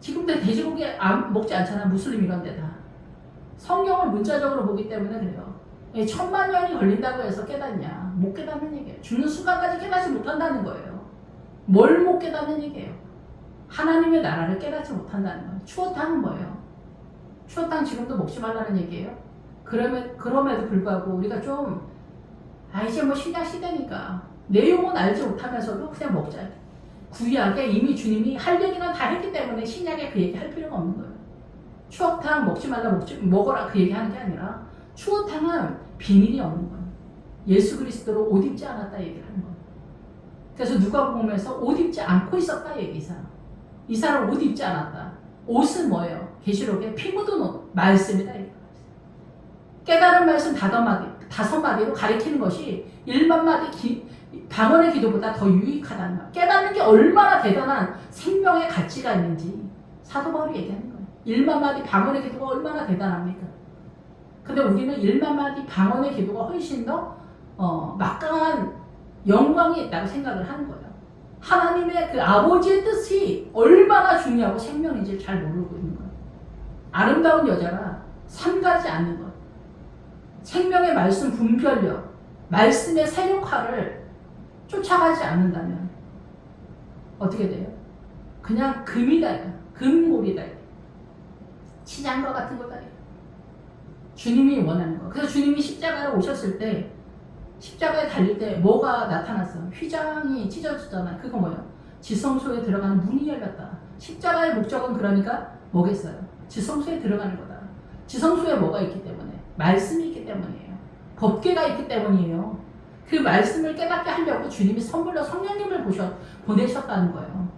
지금도 돼지고기 먹지 않잖아, 무슬림 이런 데다. 성경을 문자적으로 보기 때문에 그래요. 1000만년이 걸린다고 해서 깨닫냐? 못 깨닫는 얘기예요. 죽는 순간까지 깨닫지 못한다는 거예요. 뭘 못 깨닫는 얘기예요? 하나님의 나라를 깨닫지 못한다는 거예요. 추어탕은 뭐예요? 추어탕 지금도 먹지 말라는 얘기예요. 그럼에도 불구하고 우리가 좀 이제 뭐 신약 시대니까 내용은 알지 못하면서도 그냥 먹자. 구약에 이미 주님이 할 얘기는 다 했기 때문에 신약에 그 얘기 할 필요가 없는 거예요. 추어탕 먹지 말라 먹어라 그 얘기 하는 게 아니라 추어탕은 비밀이 없는 거예요. 예수 그리스도로 옷 입지 않았다 얘기를 하는 거예요. 그래서 누가복음에서 옷 입지 않고 있었다 얘기 이 사람 옷 입지 않았다. 옷은 뭐예요? 계시록에 피 묻은 옷 말씀이다 얘기가 있어요. 깨달은 말씀 5마디로 가리키는 것이 1만마디 방언의 기도보다 더 유익하다는 거예요. 깨닫는 게 얼마나 대단한 생명의 가치가 있는지 사도 바울이 얘기하는 거예요. 1만마디 방언의 기도가 얼마나 대단합니까? 근데 우리는 1만마디 방언의 기도가 훨씬 더 막강한 영광이 있다고 생각을 하는 거예요. 하나님의 그 아버지의 뜻이 얼마나 중요하고 생명인지 잘 모르고 있는 거예요. 아름다운 여자가 삼가지 않는 것. 생명의 말씀 분별력, 말씀의 세력화를 쫓아가지 않는다면 어떻게 돼요? 그냥 금이다. 금골이다. 치장과 같은 거다. 주님이 원하는 거. 그래서 주님이 십자가에 오셨을 때 십자가에 달릴 때 뭐가 나타났어? 휘장이 찢어졌잖아요. 그거 뭐예요? 지성소에 들어가는 문이 열렸다. 십자가의 목적은 그러니까 뭐겠어요? 지성소에 들어가는 거다. 지성소에 뭐가 있기 때문에? 말씀이 있기 때문이에요. 법궤가 있기 때문이에요. 그 말씀을 깨닫게 하려고 주님이 선물로 성령님을 보내셨다는 거예요.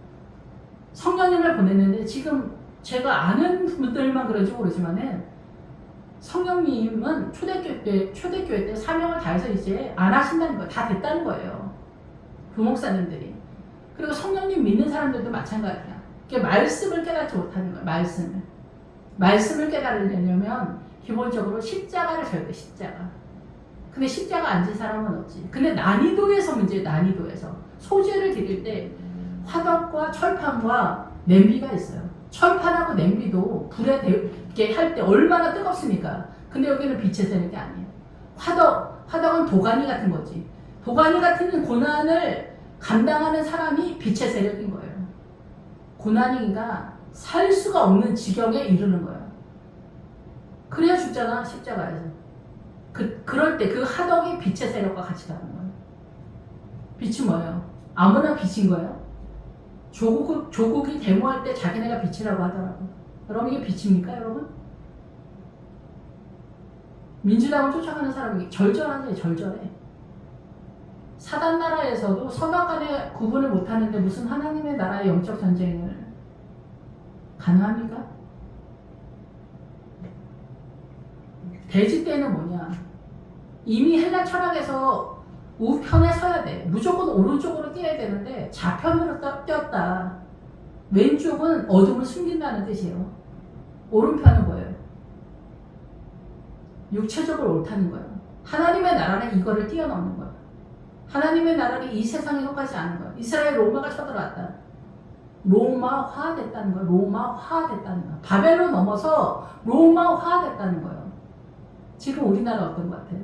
성령님을 보냈는데 지금 제가 아는 분들만 그런지 모르지만은 성령님은 초대교회 때 사명을 다해서 이제 안 하신다는 거예요. 다 됐다는 거예요. 부목사님들이. 그리고 성령님 믿는 사람들도 마찬가지야. 그게 말씀을 깨닫지 못하는 거예요. 말씀을 깨달으려면 기본적으로 십자가를 져야 돼. 십자가. 근데 십자가 앉은 사람은 없지. 근데 난이도에서 문제예요. 난이도에서. 소재를 드릴 때 화덕과 철판과 냄비가 있어요. 철판하고 냄비도 불에 이렇게 할 때 얼마나 뜨겁습니까? 근데 여기는 빛의 세력이 아니에요. 화덕은 도가니 같은 거지. 도가니 같은 고난을 감당하는 사람이 빛의 세력인 거예요. 고난이가 살 수가 없는 지경에 이르는 거예요. 그래야 죽잖아, 십자가에서. 그럴 때 그 화덕이 빛의 세력과 같이 가는 거예요. 빛이 뭐예요? 아무나 빛인 거예요. 조국이 데모할 때 자기네가 빛이라고 하더라고. 여러분 이게 빛입니까 여러분? 민주당을 쫓아가는 사람이 절절하네. 절절해. 사단 나라에서도 서방 간에 구분을 못하는데 무슨 하나님의 나라의 영적 전쟁을 가능합니까? 돼지 때는 뭐냐? 이미 헬라 철학에서 우편에 서야 돼. 무조건 오른쪽으로 뛰어야 되는데 좌편으로 뛰었다. 왼쪽은 어둠을 숨긴다는 뜻이에요. 오른편은 뭐예요? 육체적으로 옳다는 거예요. 하나님의 나라는 이거를 뛰어넘는 거예요. 하나님의 나라는 이 세상에 속하지 않은 거예요. 이스라엘 로마가 쳐들어왔다. 로마화 됐다는 거예요. 로마화 됐다는 거예요. 바벨론 넘어서 로마화 됐다는 거예요. 지금 우리나라 어떤 것 같아요?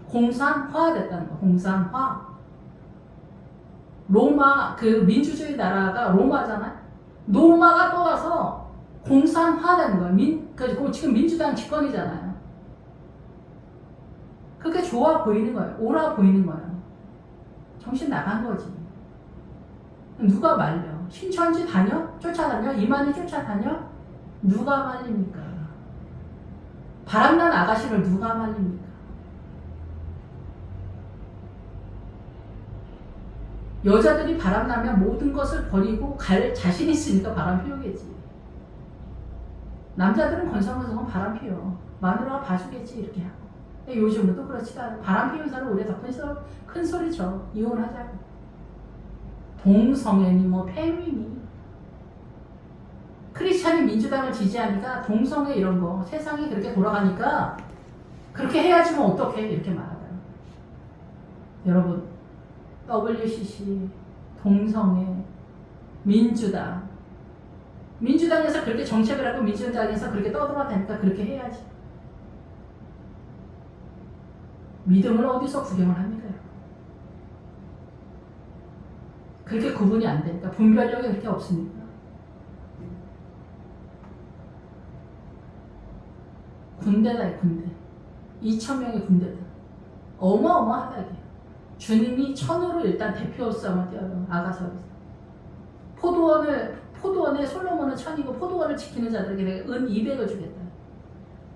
공산화 됐다는 거예요. 공산화. 로마 그 민주주의 나라가 로마잖아요. 로마가 또 와서 공산화 되는 거예요. 그리고 지금 민주당 집권이잖아요. 그게 좋아 보이는 거예요. 옳아 보이는 거예요. 정신 나간 거지. 누가 말려? 신천지 쫓아다녀? 이만희 쫓아다녀? 누가 말립니까? 바람난 아가씨를 누가 말립니까? 여자들이 바람나면 모든 것을 버리고 갈 자신 있으니까 바람 피우겠지. 남자들은 건성건성은 바람 피워. 마누라가 봐주겠지 이렇게 하고. 근데 요즘은 또 그렇지도 않아. 바람 피우는 사람 우리가 더 큰 소리 쳐. 이혼하자고. 동성애니 뭐 페미니. 크리스찬이 민주당을 지지하니까 동성애 이런 거 세상이 그렇게 돌아가니까 그렇게 해야지만 어떡해 이렇게 말하더라고요. 여러분 WCC, 동성애, 민주당에서 그렇게 정책을 하고 민주당에서 그렇게 떠들어다니까 그렇게 해야지. 믿음을 어디서 구경을 합니까? 그렇게 구분이 안 되니까 분별력이 그렇게 없으니까. 군대다 군대. 2,000명의 군대다. 어마어마하다 이게. 주님이 천으로 일단 대표성을 띄어요. 아가서에서. 포도원에 솔로몬은 천이고 포도원을 지키는 자들에게 은 200을 주겠다.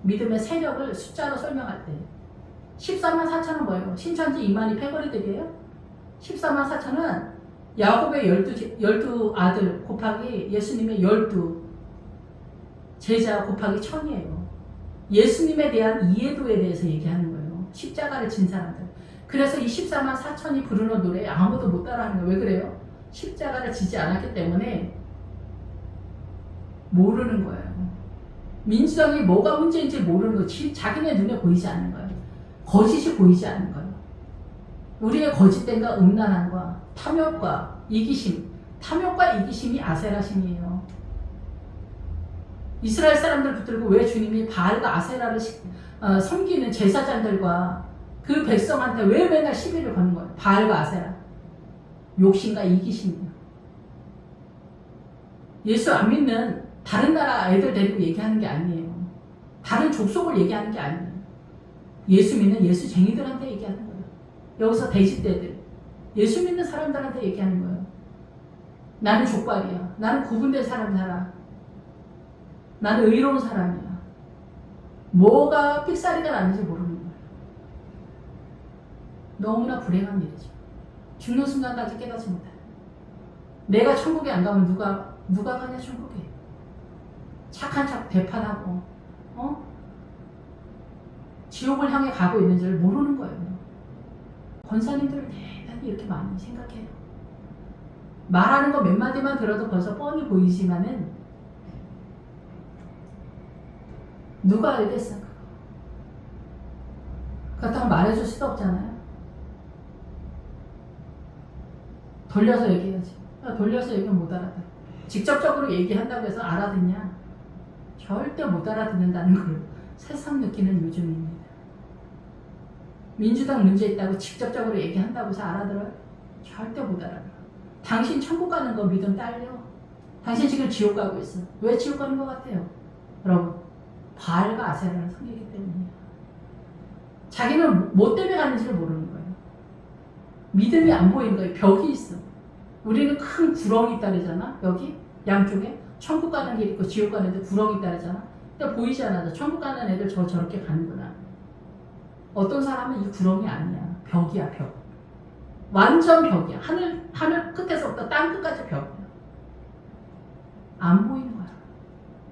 믿음의 세력을 숫자로 설명할 때 14만 4천은 뭐예요? 신천지 이만희 패거리들이에요? 14만 4천은 야곱의 12 아들 곱하기 예수님의 12 제자 곱하기 1000이에요. 예수님에 대한 이해도에 대해서 얘기하는 거예요. 십자가를 진 사람들. 그래서 이 14만 4천이 부르는 노래에 아무도 못 따라하는 거예요. 왜 그래요? 십자가를 지지 않았기 때문에 모르는 거예요. 민주당이 뭐가 문제인지 모르는 거지. 자기네 눈에 보이지 않는 거예요. 거짓이 보이지 않는 거예요. 우리의 거짓됨과 음란함과 탐욕과 이기심. 탐욕과 이기심이 아세라심이에요. 이스라엘 사람들 붙들고 왜 주님이 바알과 아세라를 섬기는 제사장들과 그 백성한테 왜 맨날 시비를 거는 거예요? 바알과 아세라. 욕심과 이기심이에요. 예수 안 믿는 다른 나라 애들 데리고 얘기하는 게 아니에요. 다른 족속을 얘기하는 게 아니에요. 예수 믿는 예수쟁이들한테 얘기하는 거예요. 여기서 돼지떼들, 예수 믿는 사람들한테 얘기하는 거예요. 나는 족발이야. 나는 구분된 사람 살아. 나는 의로운 사람이야. 뭐가 삑사리가 나는지 모르는 거예요. 너무나 불행한 일이죠. 죽는 순간까지 깨닫지 못해. 내가 천국에 안 가면 누가 가냐 천국에. 착한 척 대판하고 지옥을 향해 가고 있는지를 모르는 거예요. 권사님들을 대단히 이렇게 많이 생각해요. 말하는 거 몇 마디만 들어도 벌써 뻔히 보이지만은 누가 알겠어? 그렇다고 말해줄 수도 없잖아요. 돌려서 얘기해야지. 돌려서 얘기하면 못 알아듣어. 직접적으로 얘기한다고 해서 알아듣냐? 절대 못 알아듣는다는 걸 새삼 느끼는 요즘입니다. 민주당 문제 있다고 직접적으로 얘기한다고 해서 알아들어요? 절대 못 알아들어. 당신 천국 가는 거 믿음 딸려. 당신 지금 지옥 가고 있어. 왜 지옥 가는 것 같아요? 여러분, 바알과 아세라를 섬기기 때문이에요. 자기는 뭐 때문에 가는지를 모르는 거예요. 믿음이 안 보이는 거예요. 벽이 있어. 우리는 큰 구렁이 있다 그러잖아. 여기 양쪽에 천국 가는 길 있고 지옥 가는 데 구렁이 있다 그러잖아. 근데 보이지 않아. 천국 가는 애들 저렇게 가는구나. 어떤 사람은 이 구렁이 아니야. 벽이야, 벽. 완전 벽이야. 하늘 끝에서부터 땅 끝까지 벽이야. 안 보이는 거야.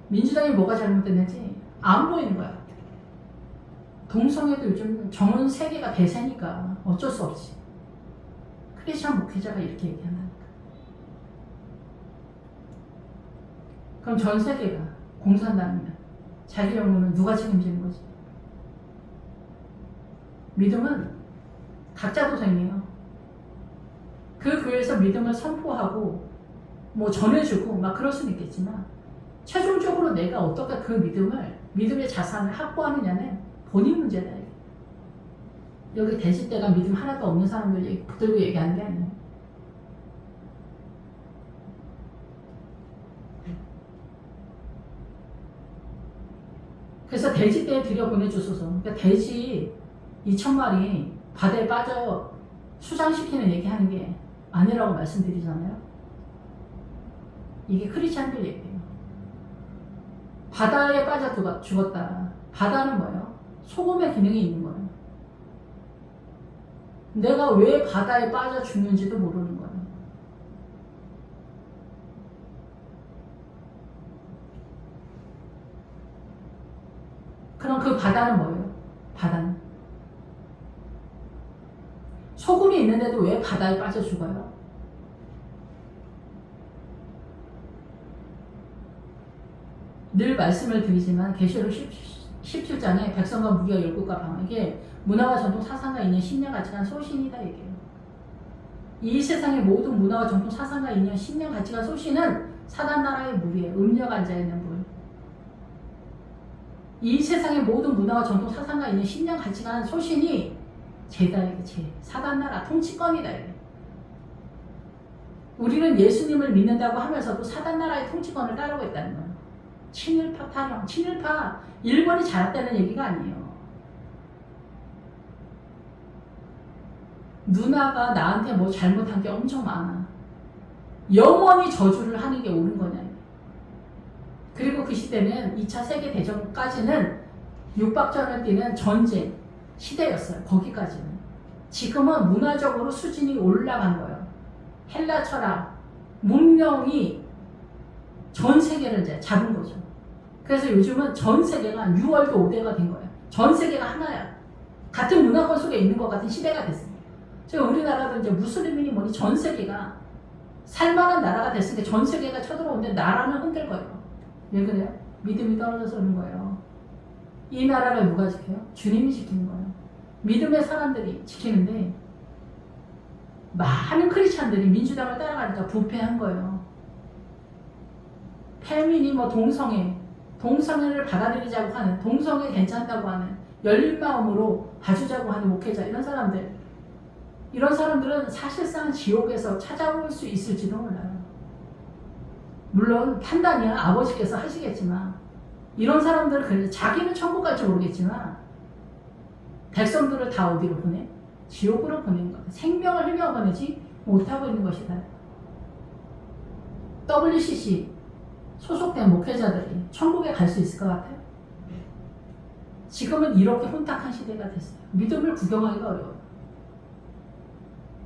민주당이 뭐가 잘못됐는지 안 보이는 거야. 동성애도 요즘 전 세계가 대세니까 어쩔 수 없지. 크리스찬 목회자가 이렇게 얘기한다니까. 그럼 전 세계가 공산당이면 자기 영혼은 누가 책임지는 거지? 믿음은 각자 도생이에요. 그 교회에서 믿음을 선포하고 뭐 전해주고 막 그럴 수는 있겠지만 최종적으로 내가 어떻게 그 믿음의 자산을 확보하느냐는 본인 문제다. 여기 돼지떼가 믿음 하나도 없는 사람들 붙들고 얘기하는 게 아니에요. 그래서 돼지떼에 들여보내주소서. 그러니까 돼지 2,000마리 바다에 빠져 수장시키는 얘기하는 게 아니라고 말씀드리잖아요. 이게 크리스찬들 얘기예요. 바다에 빠져 죽었다. 바다는 뭐예요? 소금의 기능이 있는 거예요. 내가 왜 바다에 빠져 죽는지도 모르는 거예요. 그럼 그 바다는 뭐예요? 바다는 소금이 있는데도 왜 바다에 빠져 죽어요? 늘 말씀을 드리지만 계시록 17장에 백성과 무리와 열국과 방에게 문화와 전통 사상과 인연 신념 가치관 소신이다 얘기해요. 이 세상의 모든 문화와 전통 사상과 인연 신념 가치관 소신은 사단 나라의 물이에요. 음녀가 앉아있는 물. 이 세상의 모든 문화와 전통 사상과 인연 신념 가치관 소신이 죄다 이게 죄. 사단 나라 통치권이다 이게. 우리는 예수님을 믿는다고 하면서도 사단 나라의 통치권을 따르고 있다는 거예요. 친일파 타령, 친일파 일본이 잘했다는 얘기가 아니에요. 누나가 나한테 뭐 잘못한 게 엄청 많아. 영원히 저주를 하는 게 옳은 거냐. 그리고 그 시대는 2차 세계대전까지는 육박전을 뛰는 전쟁 시대였어요. 거기까지는. 지금은 문화적으로 수준이 올라간 거예요. 헬라 철학, 문명이 전 세계를 이제 잡은 거죠. 그래서 요즘은 전 세계가 6월도 5대가 된 거예요. 전 세계가 하나야. 같은 문화권 속에 있는 것 같은 시대가 됐습니다. 지금 우리나라도 이제 무슬림이니 뭐니 전 세계가 살만한 나라가 됐으니까 전 세계가 쳐들어오는데 나라는 흔들 거예요. 왜 그래요? 믿음이 떨어져서 오는 거예요. 이 나라를 누가 지켜요? 주님이 지키는 거예요. 믿음의 사람들이 지키는데 많은 크리스찬들이 민주당을 따라가니까 부패한 거예요. 페미니 뭐 동성애를 받아들이자고 하는, 동성애 괜찮다고 하는, 열린 마음으로 봐주자고 하는 목회자, 이런 사람들은 사실상 지옥에서 찾아올 수 있을지도 몰라요. 물론 판단이야 아버지께서 하시겠지만, 이런 사람들은 그래, 자기는 천국 갈지 모르겠지만 백성들을 다 어디로 보내? 지옥으로 보내는 거야. 생명을 흘려 보내지 못하고 있는 것이다. WCC 소속된 목회자들이 천국에 갈 수 있을 것 같아요? 지금은 이렇게 혼탁한 시대가 됐어요. 믿음을 구경하기가 어려워요.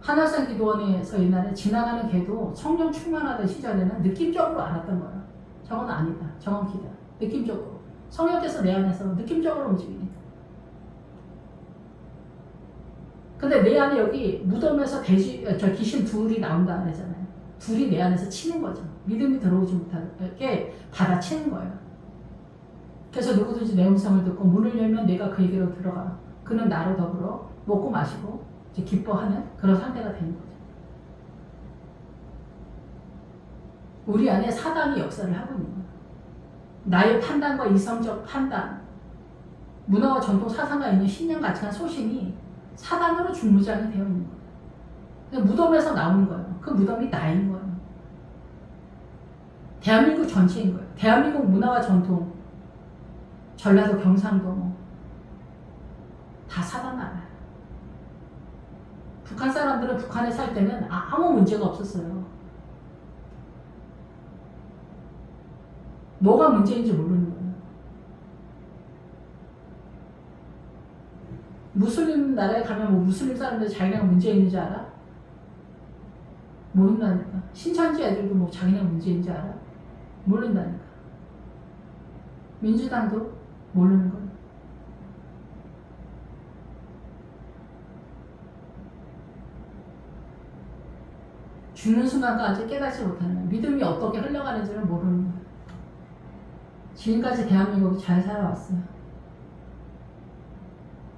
하나산 기도원에서 옛날에 지나가는 개도 성령 충만하던 시절에는 느낌적으로 알았던 거예요. 저건 아니다. 저건 기다. 느낌적으로. 성령께서 내 안에서 느낌적으로 움직이니까. 근데 내 안에 여기 무덤에서 귀신 둘이 나온다 그러잖아요. 둘이 내 안에서 치는 거죠. 믿음이 들어오지 못하게 받아치는 거예요. 그래서 누구든지 내 음성을 듣고 문을 열면 내가 그에게로 들어가. 그는 나로 더불어 먹고 마시고 이제 기뻐하는 그런 상태가 되는 거죠. 우리 안에 사단이 역사를 하고 있는 거예요. 나의 판단과 이성적 판단, 문화와 전통 사상과 있는 신념 가치관 소신이 사단으로 중무장이 되어 있는 거예요. 무덤에서 나오는 거예요. 그 무덤이 나인 거예요. 대한민국 전체인 거예요. 대한민국 문화와 전통, 전라도 경상도 다 사단 나라예요. 북한 사람들은 북한에 살 때는 아무 문제가 없었어요. 뭐가 문제인지 모르는 거예요. 무슬림 나라에 가면 뭐 무슬림 사람들 자기네가 문제 있는지 알아? 모른다니까. 신천지 애들도 뭐 자기네가 문제 있는지 알아? 모른다니까. 민주당도 모르는 거예요. 죽는 순간까지 깨닫지 못하는 거예요. 믿음이 어떻게 흘러가는지를 모르는 거예요. 지금까지 대한민국이 잘 살아왔어요.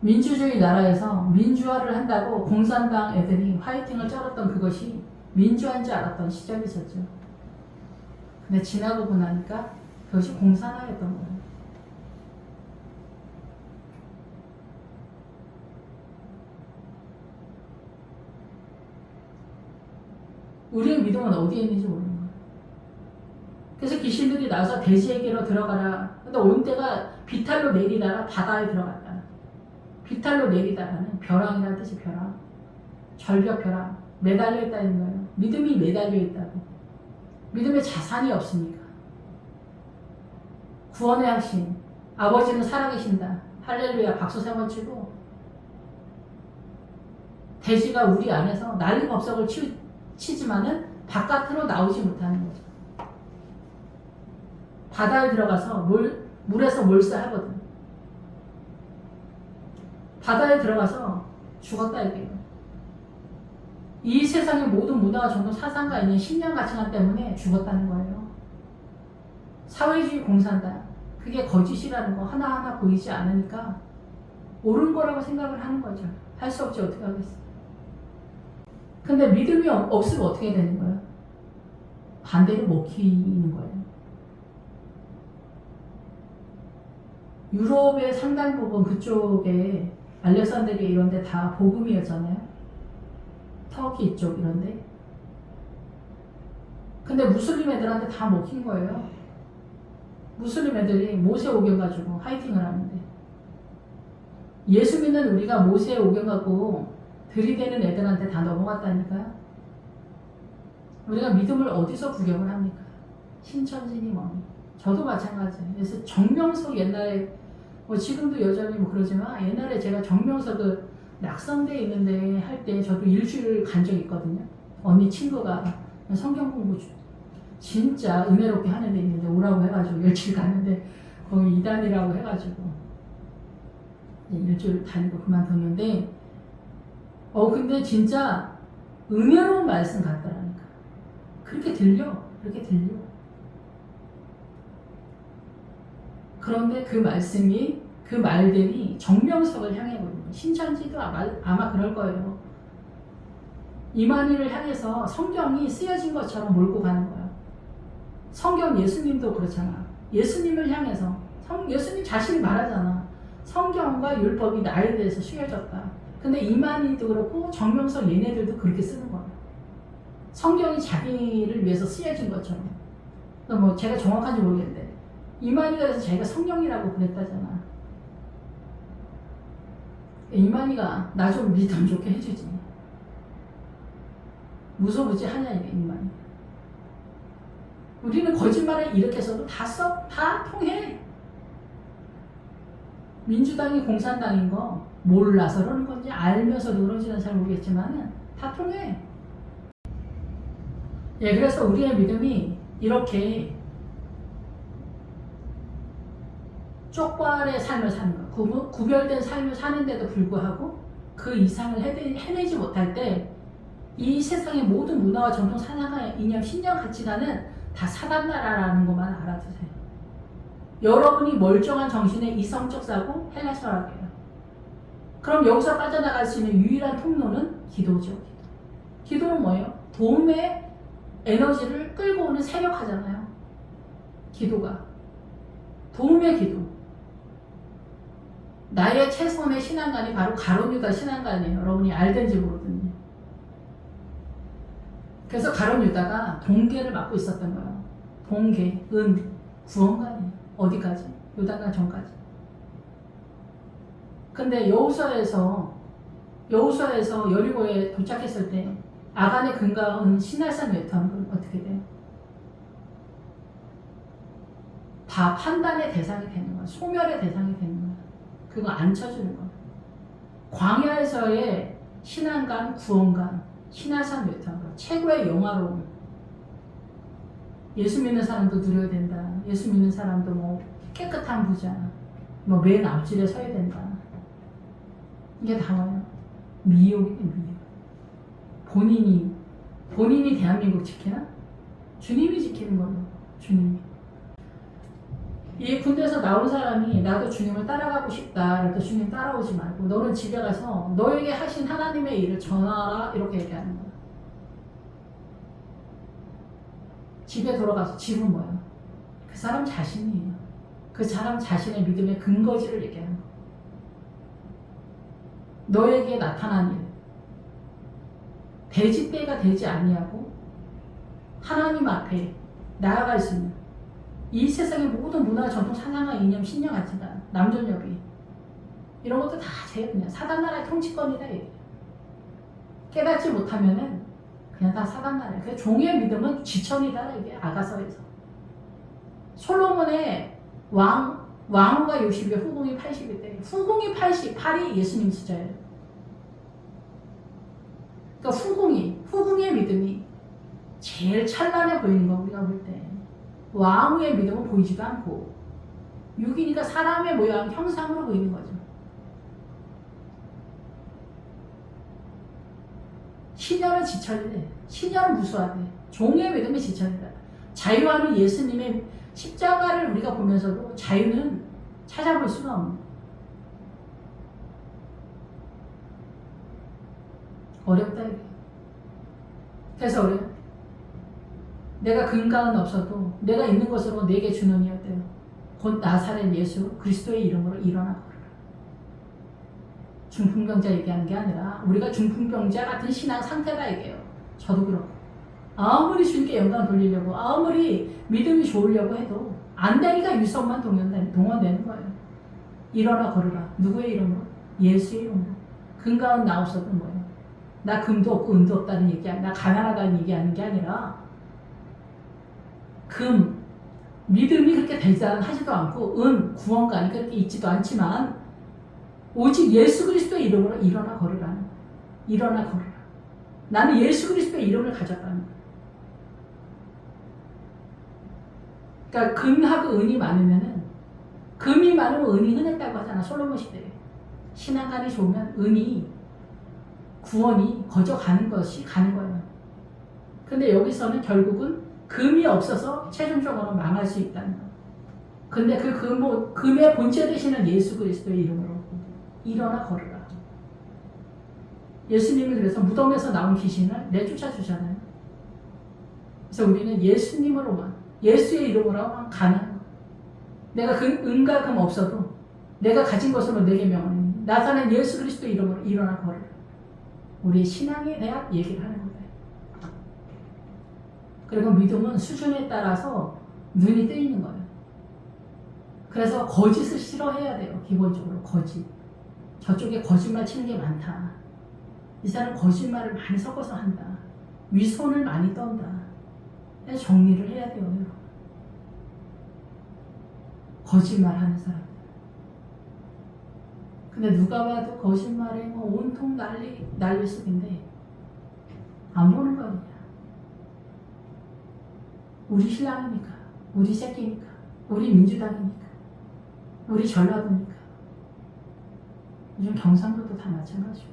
민주주의 나라에서 민주화를 한다고 공산당 애들이 화이팅을 쩔었던 그것이 민주화인 줄 알았던 시절이 있었죠. 근데 지나고 나니까 그것이 공산화였던 거예요. 우리의 믿음은 어디에 있는지 모르는 거예요. 그래서 귀신들이 나와서 돼지에게로 들어가라. 근데 온 때가 비탈로 내리다가 바다에 들어갔다. 비탈로 내리다가는 벼랑이라는 뜻이 벼랑. 절벽 벼랑. 매달려 있다는 거예요. 믿음이 매달려 있다고. 믿음에 자산이 없으니까. 구원의 확신. 아버지는 살아계신다. 할렐루야 박수 3번 치고 돼지가 우리 안에서 난리 법석을 치지만은 바깥으로 나오지 못하는 거죠. 바다에 들어가서 물에서 몰수하거든. 바다에 들어가서 죽었다 이게요. 이 세상의 모든 문화와 전통 사상과 있는 신념 가치관 때문에 죽었다는 거예요. 사회주의 공산당, 그게 거짓이라는 거 하나하나 보이지 않으니까 옳은 거라고 생각을 하는 거죠. 할 수 없지 어떻게 하겠어요. 근데 믿음이 없으면 어떻게 되는 거예요? 반대로 먹히는 거예요. 유럽의 상당 부분 그쪽에 알렉산드리아 이런 데 다 복음이었잖아요. 터키 이쪽 이런 데. 근데 무슬림 애들한테 다 먹힌 거예요. 무슬림 애들이 모세 오경 가지고 화이팅을 하는데, 예수 믿는 우리가 모세 오경 갖고 들이대는 애들한테 다 넘어갔다니까요. 우리가 믿음을 어디서 구경을 합니까? 신천지니 뭐니. 저도 마찬가지예요. 그래서 정명석 옛날에 뭐 지금도 여전히 뭐 그러지만, 옛날에 제가 정명석 그 낙성대에 있는데 할 때 저도 일주일 간 적이 있거든요. 언니 친구가 성경 공부 진짜 은혜롭게 하는 데 있는데 오라고 해가지고 일주일 갔는데, 거기 이단이라고 해가지고 일주일 다니고 그만뒀는데, 근데 진짜 은혜로운 말씀 같더라니까. 그렇게 들려. 그런데 그 말씀이, 그 말들이 정명석을 향해 보이는 거예요. 신천지도 아마 그럴 거예요. 이만희를 향해서 성경이 쓰여진 것처럼 몰고 가는 거예요. 성경 예수님도 그렇잖아. 예수님을 향해서 예수님 자신이 말하잖아. 성경과 율법이 나에 대해서 쓰여졌다. 근데 이만희도 그렇고 정명석 얘네들도 그렇게 쓰는 거예요. 성경이 자기를 위해서 쓰여진 것처럼. 뭐 제가 정확한지 모르겠는데 이만희가 그래서 자기가 성령이라고 그랬다잖아. 이만희가 나 좀 믿음 좋게 해주지. 무소부지하냐 이게 이만희. 우리는 거짓말을 일으켜서도 다 통해. 민주당이 공산당인 거 몰라서 그러는 건지 알면서도 그런지는 잘 모르겠지만 다 통해. 예, 그래서 우리의 믿음이 이렇게 쪽발의 삶을 사는 거, 구별된 삶을 사는데도 불구하고 그 이상을 해내지 못할 때 이 세상의 모든 문화와 전통, 사상과 이념, 신념, 가치관은 다 사단나라라는 것만 알아두세요. 여러분이 멀쩡한 정신의 이성적 사고 헬라 철학이에요. 그럼 여기서 빠져나갈 수 있는 유일한 통로는 기도죠. 기도는 뭐예요? 도움의 에너지를 끌고 오는 세력 하잖아요. 기도가. 도움의 기도. 나의 최선의 신앙관이 바로 가룟 유다 신앙관이에요. 여러분이 알든지 모르든지. 그래서 가룟 유다가 동계를 맡고 있었던 거예요. 동계, 구원관이에요. 어디까지? 요단강 전까지. 근데 여호수아에서 여리고에 도착했을 때 아간의 근거한 시날산 외투하면 어떻게 돼요? 다 판단의 대상이 되는 거야. 소멸의 대상이 되는 거야. 그거 안 쳐주는 거야. 광야에서의 신앙관, 구원관, 시날산 외투한 거. 최고의 영화로움. 예수 믿는 사람도 누려야 된다. 예수 믿는 사람도 뭐 깨끗한 부자, 뭐 맨 앞줄에 서야 된다. 이게 다 뭐예요? 미혹이네, 미혹. 본인이 대한민국 지키나? 주님이 지키는 거예요. 주님이. 이 군대에서 나온 사람이 나도 주님을 따라가고 싶다. 그럴 때 주님 따라오지 말고 너는 집에 가서 너에게 하신 하나님의 일을 전하라. 이렇게 얘기하는 거야. 집에 돌아가서 집은 뭐야? 그 사람 자신이에요. 그 사람 자신의 믿음의 근거지를 얘기하는 거야. 너에게 나타난 일. 대집대가 되지 아니하고 하나님 앞에 나아갈 수 있는 이 세상의 모든 문화, 전통, 사상과 이념, 신념, 가치관, 남존여비 이런 것도 다 그냥 사단나라의 통치권이다 얘기해요. 깨닫지 못하면은 그냥 다 사단나라예요. 그 종의 믿음은 지천이다 이게 아가서에서. 솔로몬의 왕후가 60에 후궁이 80일 때 후궁이 88이 예수님 숫자예요. 그러니까 후궁의 믿음이 제일 찬란해 보이는 거 우리가 볼 때. 왕후의 믿음은 보이지도 않고 6이니까 사람의 모양, 형상으로 보이는 거죠. 신녀는 지천이래. 신녀는 무수하대. 종의 믿음이 지천이다. 자유하는 예수님의 십자가를 우리가 보면서도 자유는 찾아볼 수가 없는 거예요. 어렵다 이게. 그래서 어려워. 내가 근간은 없어도 내가 있는 것으로 내게 주는 이었대요. 곧 나사렛 예수 그리스도의 이름으로 일어나 걸어라. 중풍병자 얘기하는 게 아니라 우리가 중풍병자 같은 신앙 상태다 이게요. 저도 그렇고 아무리 주님께 영광 돌리려고 아무리 믿음이 좋으려고 해도 안 되니까 유성만 동원되는 거예요. 일어나 걸어라. 누구의 이름으로? 예수의 이름으로. 근간은 나 없어도 뭐예요? 나 금도 없고 은도 없다는 얘기 아니라 나 가난하다는 얘기하는 게 아니라 믿음이 그렇게 대단하지도 않고 구원관이 그렇게 있지도 않지만 오직 예수 그리스도의 이름으로 일어나 걸으라는 거예요. 일어나 걸으라. 나는 예수 그리스도의 이름을 가졌다는 거예요. 그러니까 금하고 은이 많으면은 금이 많으면 은이 흔했다고 하잖아. 솔로몬 시대에. 신앙관이 좋으면 은이 구원이 거저 가는 것이 가는 거예요. 근데 여기서는 결국은 금이 없어서 최종적으로 망할 수 있다는 거예요. 근데 그 금의 본체 되시는 예수 그리스도의 이름으로 일어나 걸으라. 예수님이 그래서 무덤에서 나온 귀신을 내쫓아 주잖아요. 그래서 우리는 예수님으로만 예수의 이름으로만 가는 거예요. 내가 은과 금 없어도 내가 가진 것으로 내게 명하니 나사는 예수 그리스도 이름으로 일어나 걸으라. 우리의 신앙에 대한 얘기를 하는 거예요. 그리고 믿음은 수준에 따라서 눈이 뜨이는 거예요. 그래서 거짓을 싫어해야 돼요. 기본적으로 거짓. 저쪽에 거짓말 치는 게 많다. 이 사람 거짓말을 많이 섞어서 한다. 위선을 많이 떤다. 정리를 해야 돼요. 여러분. 거짓말하는 사람들. 근데 누가 봐도 거짓말에 온통 난리 속인데 안 보는 거냐. 우리 신랑이니까, 우리 새끼니까, 우리 민주당이니까, 우리 전라도니까. 요즘 경상도도 다 마찬가지고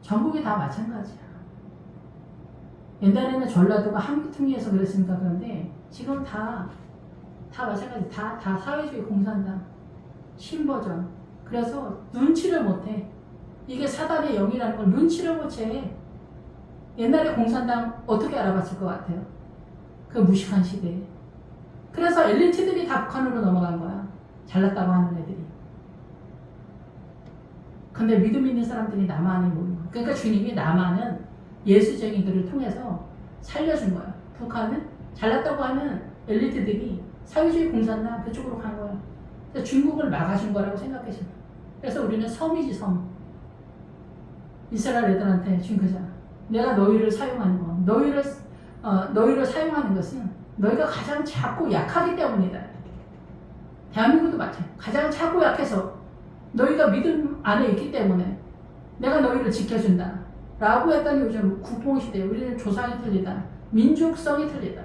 전국이 다 마찬가지야. 옛날에는 전라도가 한국통일해서 그랬으니까 그런데 지금 다 마찬가지. 다 사회주의 공산당 신버전. 그래서 눈치를 못해. 이게 사단의 영이라는 걸 눈치를 못해. 옛날에 공산당 어떻게 알아봤을 것 같아요? 그 무식한 시대에. 그래서 엘리트들이 다 북한으로 넘어간 거야. 잘났다고 하는 애들이. 근데 믿음 있는 사람들이 남한에 모인 거야. 그러니까 주님이 남한은 예수쟁이들을 통해서 살려준 거야. 북한은 잘났다고 하는 엘리트들이 사회주의 공산당 그쪽으로 간 거야. 그래서 중국을 막아준 거라고 생각해 줘. 그래서 우리는 섬이지, 섬. 이스라엘 애들한테 준 거잖아. 내가 너희를 사용하는 거. 너희를 사용하는 것은 너희가 가장 작고 약하기 때문이다. 대한민국도 마찬가지야. 가장 작고 약해서 너희가 믿음 안에 있기 때문에 내가 너희를 지켜준다. 라고 했더니 요즘 국뽕시대에 우리는 조상이 틀리다. 민족성이 틀리다.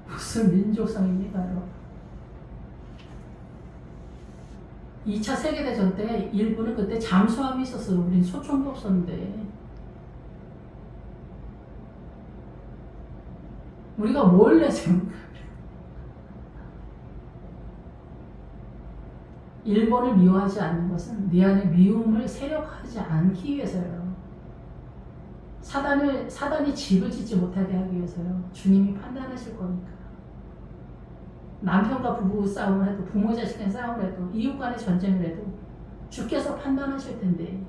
무슨 민족성입니까, 여러분? 2차 세계대전 때 일본은 그때 잠수함이 있었어. 우린 소총도 없었는데. 우리가 뭘 내세웁니까? 일본을 미워하지 않는 것은 네 안에 미움을 세력하지 않기 위해서요. 사단이 집을 짓지 못하게 하기 위해서요. 주님이 판단하실 거니까. 남편과 부부 싸움을 해도, 부모 자식 간 싸움을 해도, 이웃 간의 전쟁을 해도 주께서 판단하실 텐데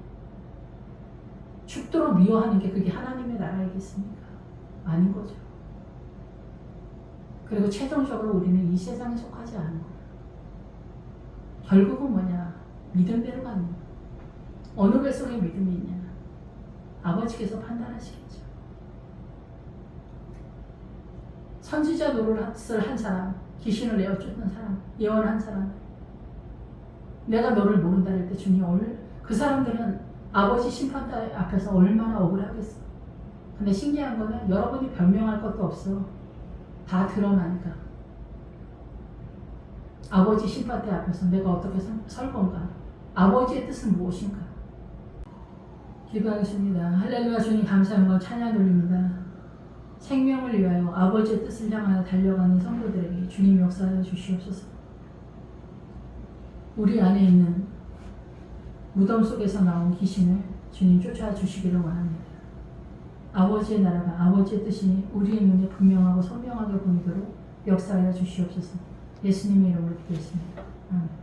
죽도록 미워하는 게 그게 하나님의 나라이겠습니까? 아닌 거죠. 그리고 최종적으로 우리는 이 세상에 속하지 않은 거예요. 결국은 뭐냐? 믿음대로 가는 거예요. 어느 뱃속에 믿음이 있냐? 아버지께서 판단하시겠죠. 선지자 노릇을 한 사람, 귀신을 내어쫓는 사람, 예언한 사람, 내가 너를 모른다 할 때 주님 오늘 그 사람들은 아버지 심판대 앞에서 얼마나 억울하겠어. 근데 신기한 거는 여러분이 변명할 것도 없어. 다 드러나니까. 아버지 심판대 앞에서 내가 어떻게 설 건가? 아버지의 뜻은 무엇인가? 기도하겠습니다. 할렐루야. 주님 감사 영광 찬양 돌립니다. 생명을 위하여 아버지의 뜻을 향하여 달려가는 성도들에게 주님 역사하여 주시옵소서. 우리 안에 있는 무덤 속에서 나온 귀신을 주님 쫓아 주시기를 원합니다. 아버지의 나라가 아버지의 뜻이 우리의 눈에 분명하고 선명하게 보이도록 역사하여 주시옵소서. 예수님의 이름으로 기도했습니다. 아멘.